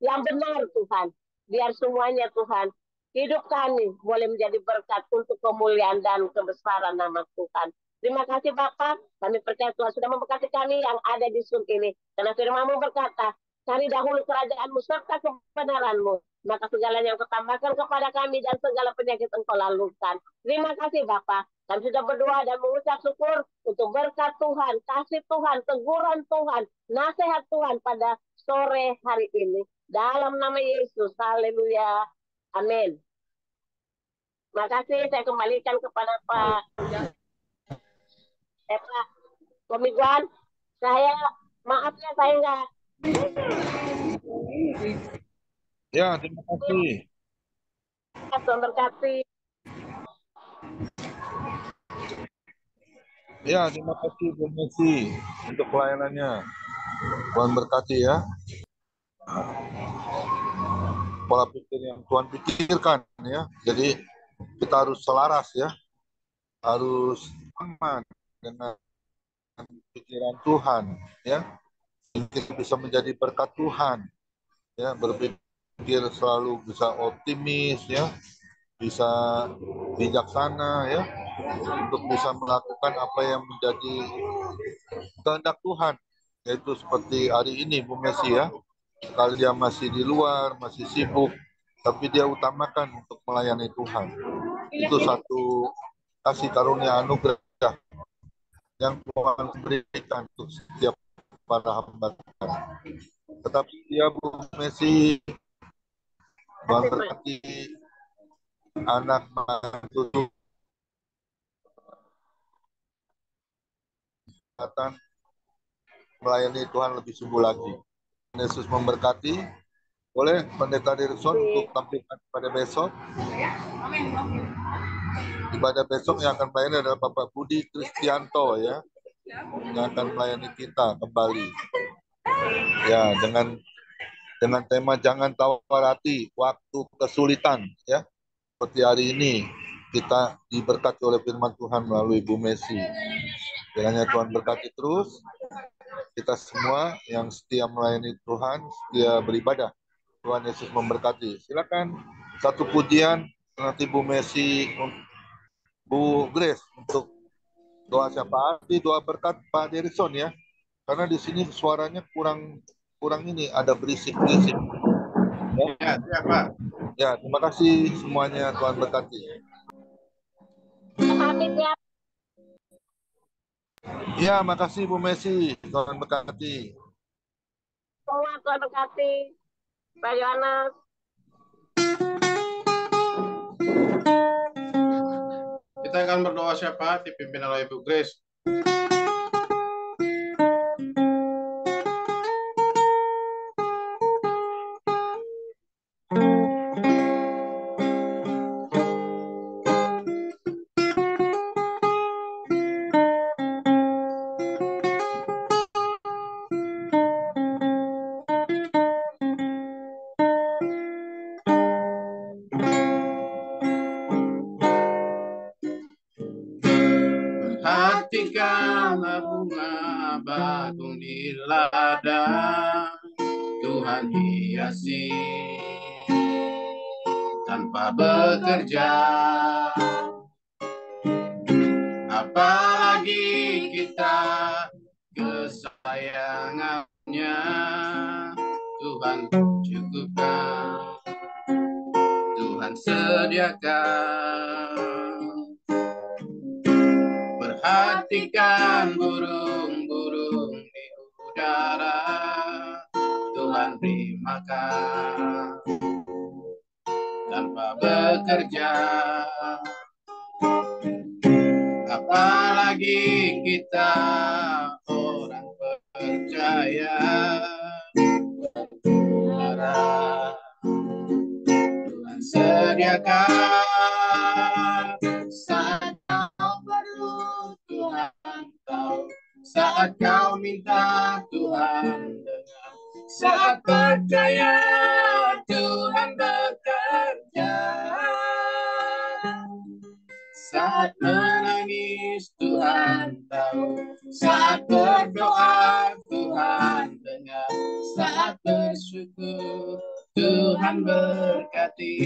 yang benar Tuhan. Biar semuanya Tuhan, hidup kami boleh menjadi berkat untuk kemuliaan dan kebesaran nama Tuhan. Terima kasih Bapak, kami percaya Tuhan sudah memberkati kami yang ada di Zoom ini. Karena firman-Mu berkata, cari dahulu kerajaan-Mu serta kebenaran-Mu, maka segalanya yang Kau tambahkan kepada kami dan segala penyakit Engkau lalukan. Terima kasih Bapak. Kami sudah berdoa dan mengucap syukur untuk berkat Tuhan, kasih Tuhan, teguran Tuhan, nasihat Tuhan pada sore hari ini. Dalam nama Yesus, haleluya. Amin. Terima kasih, saya kembalikan kepada Pak Komiguan. Maaf ya, saya enggak. Ya, terima kasih. Tuhan berkati. Ya, terima kasih Bu Messi untuk pelayanannya. Tuhan berkati ya. Pola pikir yang Tuhan pikirkan ya. Jadi kita harus selaras ya. Harus aman dengan pikiran Tuhan ya. Kita bisa menjadi berkat Tuhan ya, berpikir selalu bisa optimis ya, bisa bijaksana ya, untuk bisa melakukan apa yang menjadi kehendak Tuhan, yaitu seperti hari ini Bu Messi ya, kalau dia masih di luar, masih sibuk, tapi dia utamakan untuk melayani Tuhan. Itu satu kasih karunia anugerah yang Tuhan berikan untuk setiap para hamba. Tetapi dia Bu Messi, Tuhan berkati anak mantu Tuhan melayani Tuhan lebih sungguh lagi. Yesus memberkati. Boleh Pendeta Dirkson untuk tampilkan pada besok. Ibadah besok yang akan melayani adalah Bapak Budi Kristianto ya, yang akan melayani kita kembali. Ya, dengan tema jangan tawar hati waktu kesulitan ya. Seperti hari ini kita diberkati oleh firman Tuhan melalui Bu Messi. Kiranya Tuhan berkati terus kita semua yang setia melayani Tuhan, setia beribadah. Tuhan Yesus memberkati. Silakan satu pujian nanti Bu Messi, Bu Grace untuk doa syafaat, doa berkat Pak Derison ya. Karena di sini suaranya kurang ini, ada berisik-berisik. Ya, siap Pak. Ya, terima kasih semuanya, Tuhan berkati. Kami siap. Ya, makasih Bu Messi, Tuhan berkati. Semua Tuhan berkati. Pak Yohanes. Kita akan berdoa syafaat dipimpin oleh Ibu Grace. Perhatikanlah bunga bakung di ladang, Tuhan hiasi tanpa bekerja. Apalagi kita kesayangannya, Tuhan cukupkan, Tuhan sediakan. Perhatikan burung-burung di udara, Tuhan beri makan tanpa bekerja. Apalagi kita orang percaya, Tuhan sediakan. Saat kau perlu Tuhan tahu, saat kau minta Tuhan dengar, saat percaya Tuhan bekerja. Saat menangis Tuhan tahu, saat berdoa Tuhan dengar, saat bersyukur Tuhan berkati.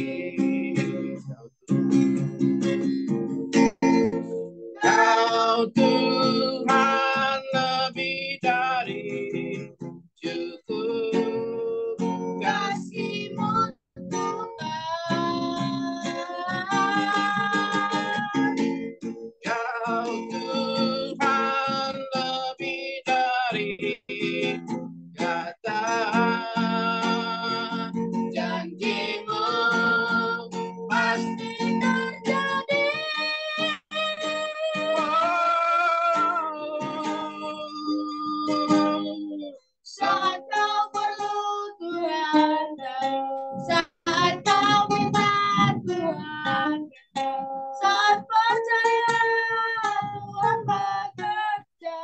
Kau Tuhan lebih dari cukup, kasih-Mu Kau Tuhan lebih dari kata, janji-Mu pasti terjadi. Saat kau perlu Tuhan tahu, saat kau minta Tuhan, saat percaya Tuhan bekerja.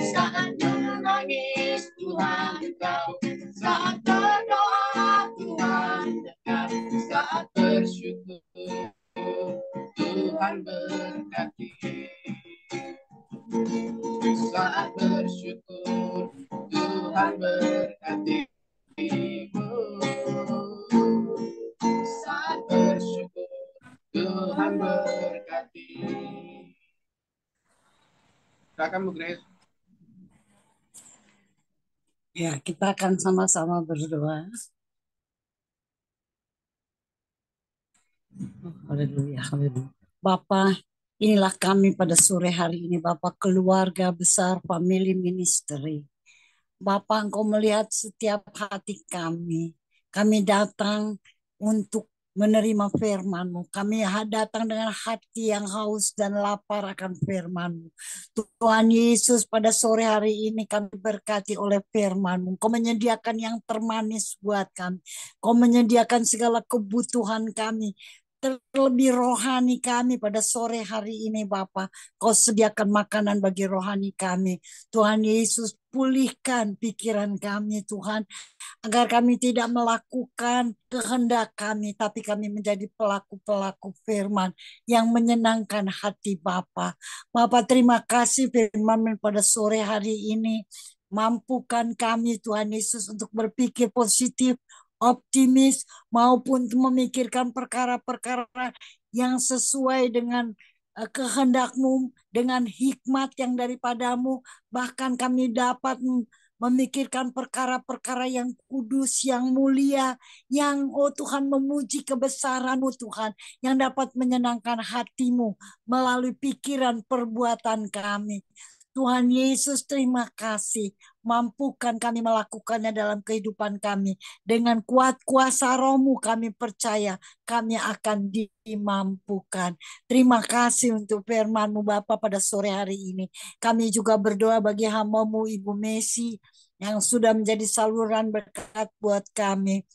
Saat menangis Tuhan tahu, saat berdoa Tuhan dengar, saat bersyukur Tuhan berkati. Saat bersyukur Tuhan berkati. Saat bersyukur Tuhan berkati. Silakan Bu Grace. Ya, kita akan sama-sama berdoa. Oh, haleluya, haleluya. Bapa, Inilah kami pada sore hari ini, Bapak, keluarga besar Family Ministry. Bapak, Engkau melihat setiap hati kami. Kami datang untuk menerima firman-Mu. Kami datang dengan hati yang haus dan lapar akan firman-Mu. Tuhan Yesus, pada sore hari ini kami berkati oleh firman-Mu. Kau menyediakan yang termanis buat kami. Kau menyediakan segala kebutuhan kami. Terlebih rohani kami pada sore hari ini, Bapa. Kau sediakan makanan bagi rohani kami. Tuhan Yesus, pulihkan pikiran kami, Tuhan, agar kami tidak melakukan kehendak kami, tapi kami menjadi pelaku-pelaku firman yang menyenangkan hati Bapa. Bapa, terima kasih firman pada sore hari ini. Mampukan kami, Tuhan Yesus, untuk berpikir positif, optimis, maupun memikirkan perkara-perkara yang sesuai dengan kehendak-Mu, dengan hikmat yang daripadamu. Bahkan kami dapat memikirkan perkara-perkara yang kudus, yang mulia, yang Tuhan memuji kebesaran-Mu Tuhan, yang dapat menyenangkan hati-Mu melalui pikiran perbuatan kami. Tuhan Yesus, terima kasih. Mampukan kami melakukannya dalam kehidupan kami. Dengan kuat kuasa Roh-Mu kami percaya kami akan dimampukan. Terima kasih untuk firman-Mu Bapa pada sore hari ini. Kami juga berdoa bagi hamba-Mu Ibu Messi yang sudah menjadi saluran berkat buat kami.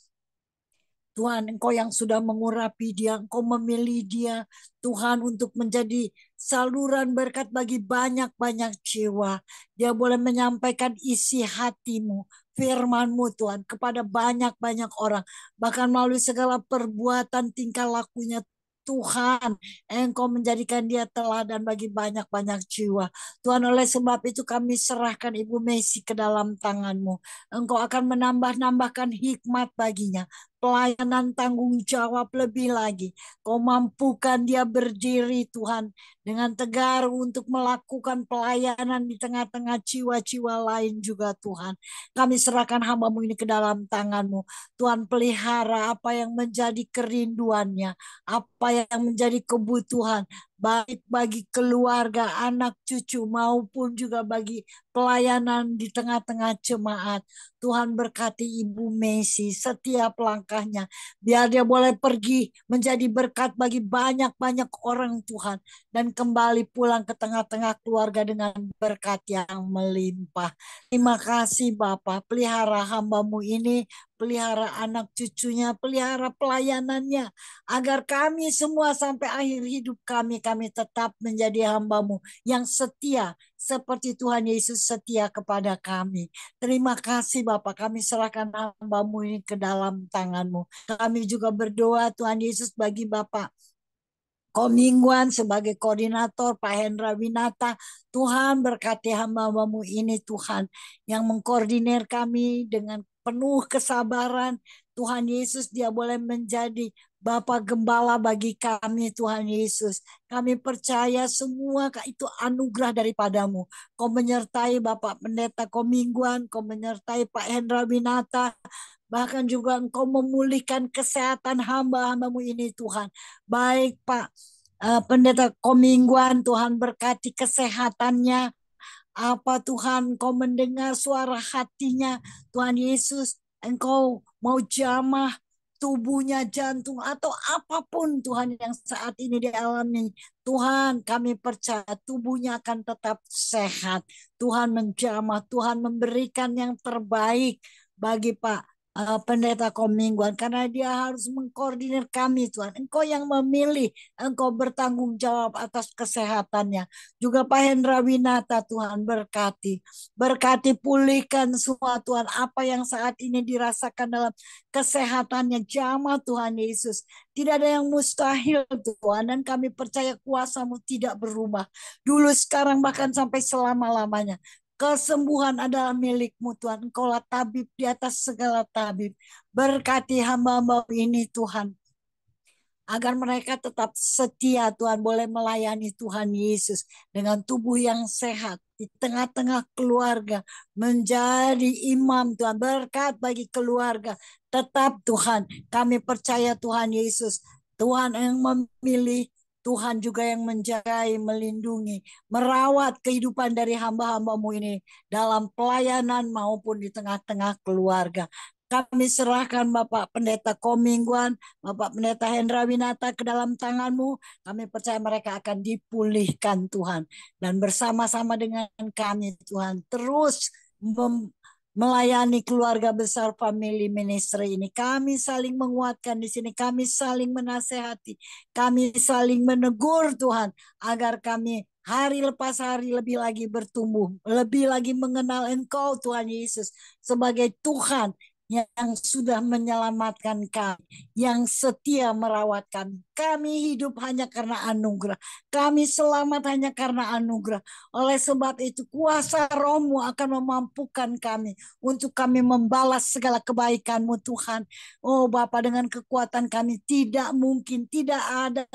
Tuhan, Engkau yang sudah mengurapi dia, Engkau memilih dia, Tuhan, untuk menjadi saluran berkat bagi banyak-banyak jiwa. Dia boleh menyampaikan isi hati-Mu, firman-Mu, Tuhan, kepada banyak-banyak orang. Bahkan melalui segala perbuatan tingkah lakunya, Tuhan, Engkau menjadikan dia teladan bagi banyak-banyak jiwa. Tuhan, oleh sebab itu kami serahkan Ibu Messi ke dalam tangan-Mu. Engkau akan menambah-nambahkan hikmat baginya, pelayanan tanggung jawab lebih lagi. Kau mampukan dia berdiri, Tuhan, dengan tegar untuk melakukan pelayanan di tengah-tengah jiwa-jiwa lain juga, Tuhan. Kami serahkan hamba-Mu ini ke dalam tangan-Mu. Tuhan, pelihara apa yang menjadi kerinduannya, apa yang menjadi kebutuhan, baik bagi keluarga, anak cucu, maupun juga bagi pelayanan di tengah-tengah jemaat. Tuhan, berkati Ibu Messi setiap langkahnya. Biar dia boleh pergi menjadi berkat bagi banyak-banyak orang, Tuhan. Dan kembali pulang ke tengah-tengah keluarga dengan berkat yang melimpah. Terima kasih Bapak, pelihara hamba-Mu ini, pelihara anak cucunya, pelihara pelayanannya. Agar kami semua sampai akhir hidup kami tetap menjadi hamba-Mu yang setia, seperti Tuhan Yesus setia kepada kami. Terima kasih Bapak, kami serahkan hamba-Mu ini ke dalam tangan-Mu. Kami juga berdoa Tuhan Yesus bagi Bapak Komingguan sebagai koordinator, Pak Hendra Winata. Tuhan, berkati hamba-Mu ini Tuhan, yang mengkoordinir kami dengan penuh kesabaran. Tuhan Yesus, dia boleh menjadi Bapak Gembala bagi kami, Tuhan Yesus. Kami percaya semua itu anugerah daripadamu. Kau menyertai Bapak Pendeta Komingguan, Kau menyertai Pak Hendra Winata, bahkan juga Engkau memulihkan kesehatan hamba-hamba-Mu ini Tuhan. Baik Pak Pendeta Komingguan, Tuhan berkati kesehatannya. Apa Tuhan, Engkau mendengar suara hatinya, Tuhan Yesus, Engkau mau jamah tubuhnya, jantung, atau apapun Tuhan yang saat ini dialami. Tuhan, kami percaya tubuhnya akan tetap sehat. Tuhan menjamah, Tuhan memberikan yang terbaik bagi Pak Pendeta Komingguan, karena dia harus mengkoordinir kami Tuhan. Engkau yang memilih, Engkau bertanggung jawab atas kesehatannya. Juga Pak Hendra Winata, Tuhan berkati. Berkati, pulihkan semua Tuhan, apa yang saat ini dirasakan dalam kesehatannya. Jamah Tuhan Yesus. Tidak ada yang mustahil Tuhan, dan kami percaya kuasa-Mu tidak berubah. Dulu, sekarang, bahkan sampai selama-lamanya. Kesembuhan adalah milik-Mu Tuhan. Engkaulah tabib di atas segala tabib. Berkati hamba-hamba ini Tuhan, agar mereka tetap setia Tuhan, boleh melayani Tuhan Yesus dengan tubuh yang sehat di tengah-tengah keluarga, menjadi imam Tuhan, berkat bagi keluarga. Tetap Tuhan, kami percaya Tuhan Yesus, Tuhan yang memilih Tuhan juga yang menjagai, melindungi, merawat kehidupan dari hamba-hambamu ini dalam pelayanan maupun di tengah-tengah keluarga. Kami serahkan Bapak Pendeta Komingguan, Bapak Pendeta Hendra Winata ke dalam tangan-Mu. Kami percaya mereka akan dipulihkan Tuhan. Dan bersama-sama dengan kami Tuhan terus melayani keluarga besar family ministry ini. Kami saling menguatkan di sini, kami saling menasehati, kami saling menegur Tuhan, agar kami hari lepas hari lebih lagi bertumbuh, lebih lagi mengenal Engkau Tuhan Yesus sebagai Tuhan yang sudah menyelamatkan kami, yang setia merawat kami. Kami hidup hanya karena anugerah. Kami selamat hanya karena anugerah. Oleh sebab itu kuasa Roh-Mu akan memampukan kami untuk kami membalas segala kebaikan-Mu Tuhan. Oh Bapa, dengan kekuatan kami tidak mungkin, tidak ada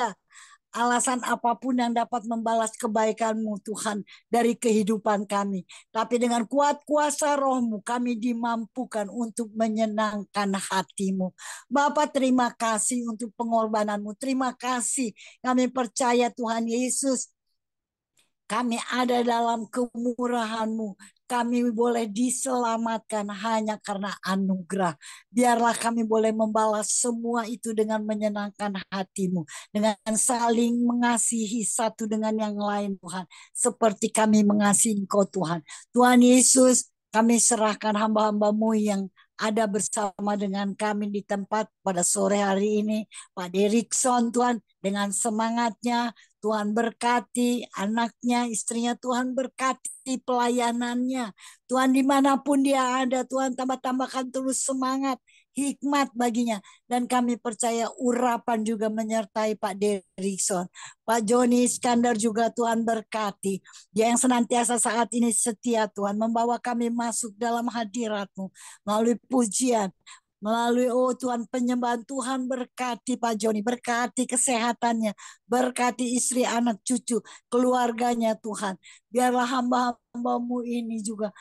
alasan apapun yang dapat membalas kebaikan-Mu Tuhan dari kehidupan kami. Tapi dengan kuat kuasa Roh-Mu kami dimampukan untuk menyenangkan hati-Mu. Bapa, terima kasih untuk pengorbanan-Mu. Terima kasih, kami percaya Tuhan Yesus, kami ada dalam kemurahan-Mu. Kami boleh diselamatkan hanya karena anugerah. Biarlah kami boleh membalas semua itu dengan menyenangkan hati-Mu. Dengan saling mengasihi satu dengan yang lain Tuhan. Seperti kami mengasihi Engkau Tuhan. Tuhan Yesus, kami serahkan hamba-hamba-Mu yang ada bersama dengan kami di tempat pada sore hari ini. Pak Derikson Tuhan, dengan semangatnya, Tuhan berkati anaknya, istrinya, Tuhan berkati pelayanannya. Tuhan dimanapun dia ada, Tuhan tambah-tambahkan terus semangat, hikmat baginya. Dan kami percaya urapan juga menyertai Pak Derikson. Pak Joni Iskandar juga Tuhan berkati. Dia yang senantiasa saat ini setia Tuhan, membawa kami masuk dalam hadirat-Mu melalui pujian, melalui Tuhan penyembahan. Tuhan berkati Pak Joni, berkati kesehatannya, berkati istri, anak, cucu, keluarganya Tuhan. Biarlah hamba-hamba-Mu ini juga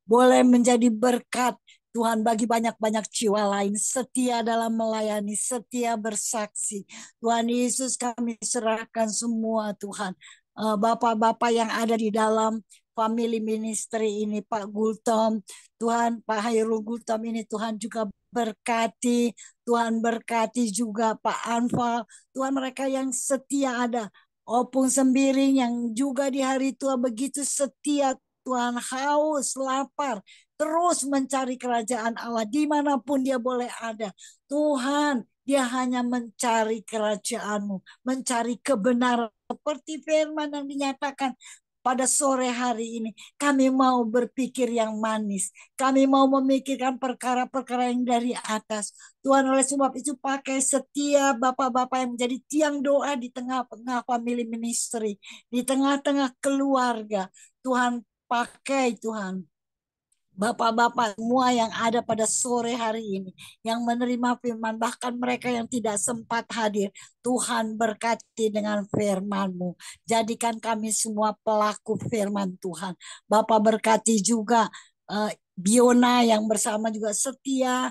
boleh menjadi berkat Tuhan bagi banyak-banyak jiwa lain, setia dalam melayani, setia bersaksi. Tuhan Yesus, kami serahkan semua Tuhan. Bapak-bapak yang ada di dalam family ministry ini, Pak Gultom, Tuhan, Pak Hairul Gultom ini Tuhan juga berkati, Tuhan berkati juga Pak Anfal, Tuhan mereka yang setia ada. Opung Sembiring yang juga di hari tua begitu setia Tuhan, haus, lapar, terus mencari kerajaan Allah dimanapun dia boleh ada. Tuhan, dia hanya mencari kerajaan-Mu, mencari kebenaran seperti firman yang dinyatakan pada sore hari ini. Kami mau berpikir yang manis. Kami mau memikirkan perkara-perkara yang dari atas. Tuhan, oleh sebab itu pakai setiap bapak-bapak yang menjadi tiang doa di tengah-tengah family ministry, di tengah-tengah keluarga. Tuhan, pakai Tuhan bapak-bapak semua yang ada pada sore hari ini, yang menerima firman, bahkan mereka yang tidak sempat hadir, Tuhan berkati dengan firman-Mu. Jadikan kami semua pelaku firman Tuhan. Bapak berkati juga Biona yang bersama juga setia,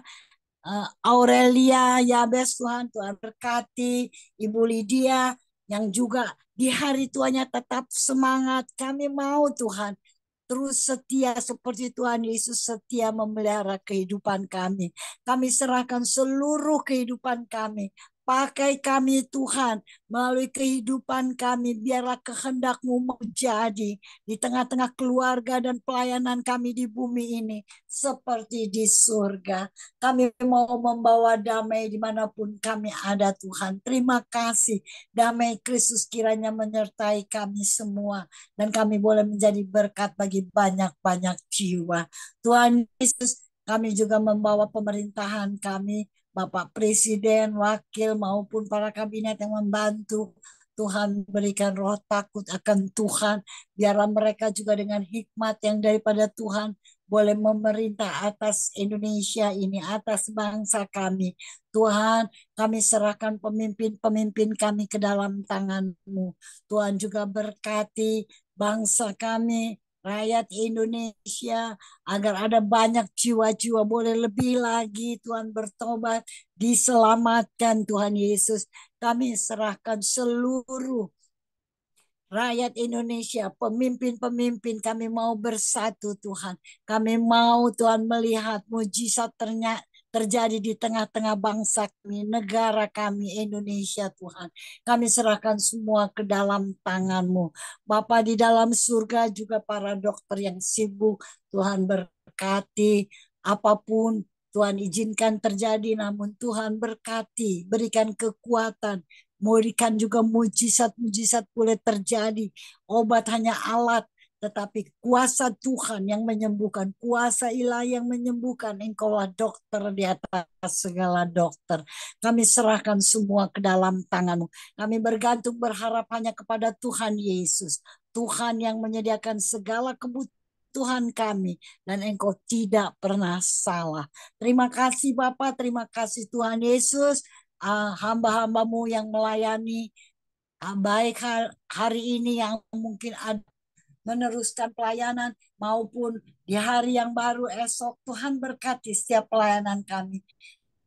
Aurelia Yabes Tuhan, Tuhan berkati Ibu Lydia yang juga di hari tuanya tetap semangat. Kami mau Tuhan terus setia seperti Tuhan Yesus setia memelihara kehidupan kami. Kami serahkan seluruh kehidupan kami. Pakai kami Tuhan melalui kehidupan kami. Biarlah kehendak-Mu menjadi di tengah-tengah keluarga dan pelayanan kami di bumi ini seperti di surga. Kami mau membawa damai dimanapun kami ada Tuhan. Terima kasih. Damai Kristus kiranya menyertai kami semua. Dan kami boleh menjadi berkat bagi banyak-banyak jiwa. Tuhan Yesus, kami juga membawa pemerintahan kami, Bapak Presiden, Wakil, maupun para kabinet yang membantu. Tuhan berikan roh takut akan Tuhan. Biarlah mereka juga dengan hikmat yang daripada Tuhan boleh memerintah atas Indonesia ini, atas bangsa kami. Tuhan, kami serahkan pemimpin-pemimpin kami ke dalam tangan-Mu. Tuhan juga berkati bangsa kami, rakyat Indonesia, agar ada banyak jiwa-jiwa, boleh lebih lagi Tuhan bertobat, diselamatkan Tuhan Yesus. Kami serahkan seluruh rakyat Indonesia, pemimpin-pemimpin, kami mau bersatu Tuhan. Kami mau Tuhan melihat mujizat terjadi di tengah-tengah bangsa kami, negara kami Indonesia Tuhan. Kami serahkan semua ke dalam tangan-Mu. Bapa di dalam surga, juga para dokter yang sibuk, Tuhan berkati apapun Tuhan izinkan terjadi, namun Tuhan berkati, berikan kekuatan, berikan juga mujizat-mujizat boleh terjadi. Obat hanya alat, tetapi kuasa Tuhan yang menyembuhkan, kuasa ilahi yang menyembuhkan. Engkaulah dokter di atas segala dokter. Kami serahkan semua ke dalam tangan-Mu. Kami bergantung berharap hanya kepada Tuhan Yesus. Tuhan yang menyediakan segala kebutuhan kami, dan Engkau tidak pernah salah. Terima kasih Bapa, terima kasih Tuhan Yesus. Hamba-hambamu yang melayani baik hari ini yang mungkin meneruskan pelayanan maupun di hari yang baru esok. Tuhan berkati setiap pelayanan kami.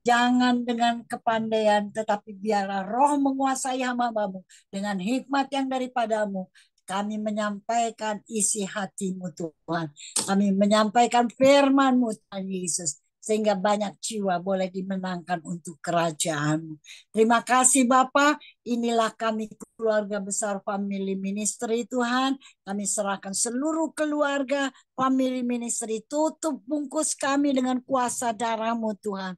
Jangan dengan kepandaian, tetapi biarlah Roh menguasai hamba-Mu dengan hikmat yang daripadamu. Kami menyampaikan isi hati-Mu Tuhan. Kami menyampaikan firman-Mu Tuhan Yesus, sehingga banyak jiwa boleh dimenangkan untuk kerajaan-Mu. Terima kasih Bapa. Inilah kami keluarga besar Family Ministry Tuhan. Kami serahkan seluruh keluarga Family Ministry. Tutup bungkus kami dengan kuasa darah-Mu Tuhan,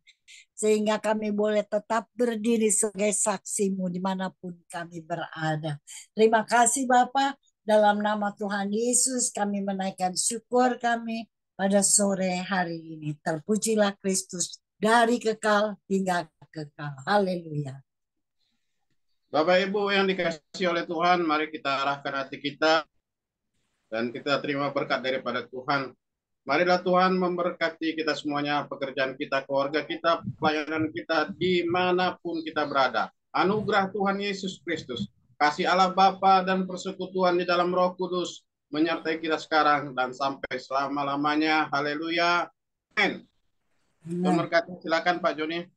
sehingga kami boleh tetap berdiri sebagai saksi-Mu dimanapun kami berada. Terima kasih Bapa. Dalam nama Tuhan Yesus kami menaikkan syukur kami pada sore hari ini. Terpujilah Kristus dari kekal hingga kekal. Haleluya. Bapak Ibu yang dikasihi oleh Tuhan, mari kita arahkan hati kita dan kita terima berkat daripada Tuhan. Marilah Tuhan memberkati kita semuanya, pekerjaan kita, keluarga kita, pelayanan kita, dimanapun kita berada. Anugerah Tuhan Yesus Kristus, kasih Allah Bapa dan persekutuan di dalam Roh Kudus menyertai kita sekarang dan sampai selama-lamanya. Haleluya. Amin. Memberkati, silakan Pak Joni.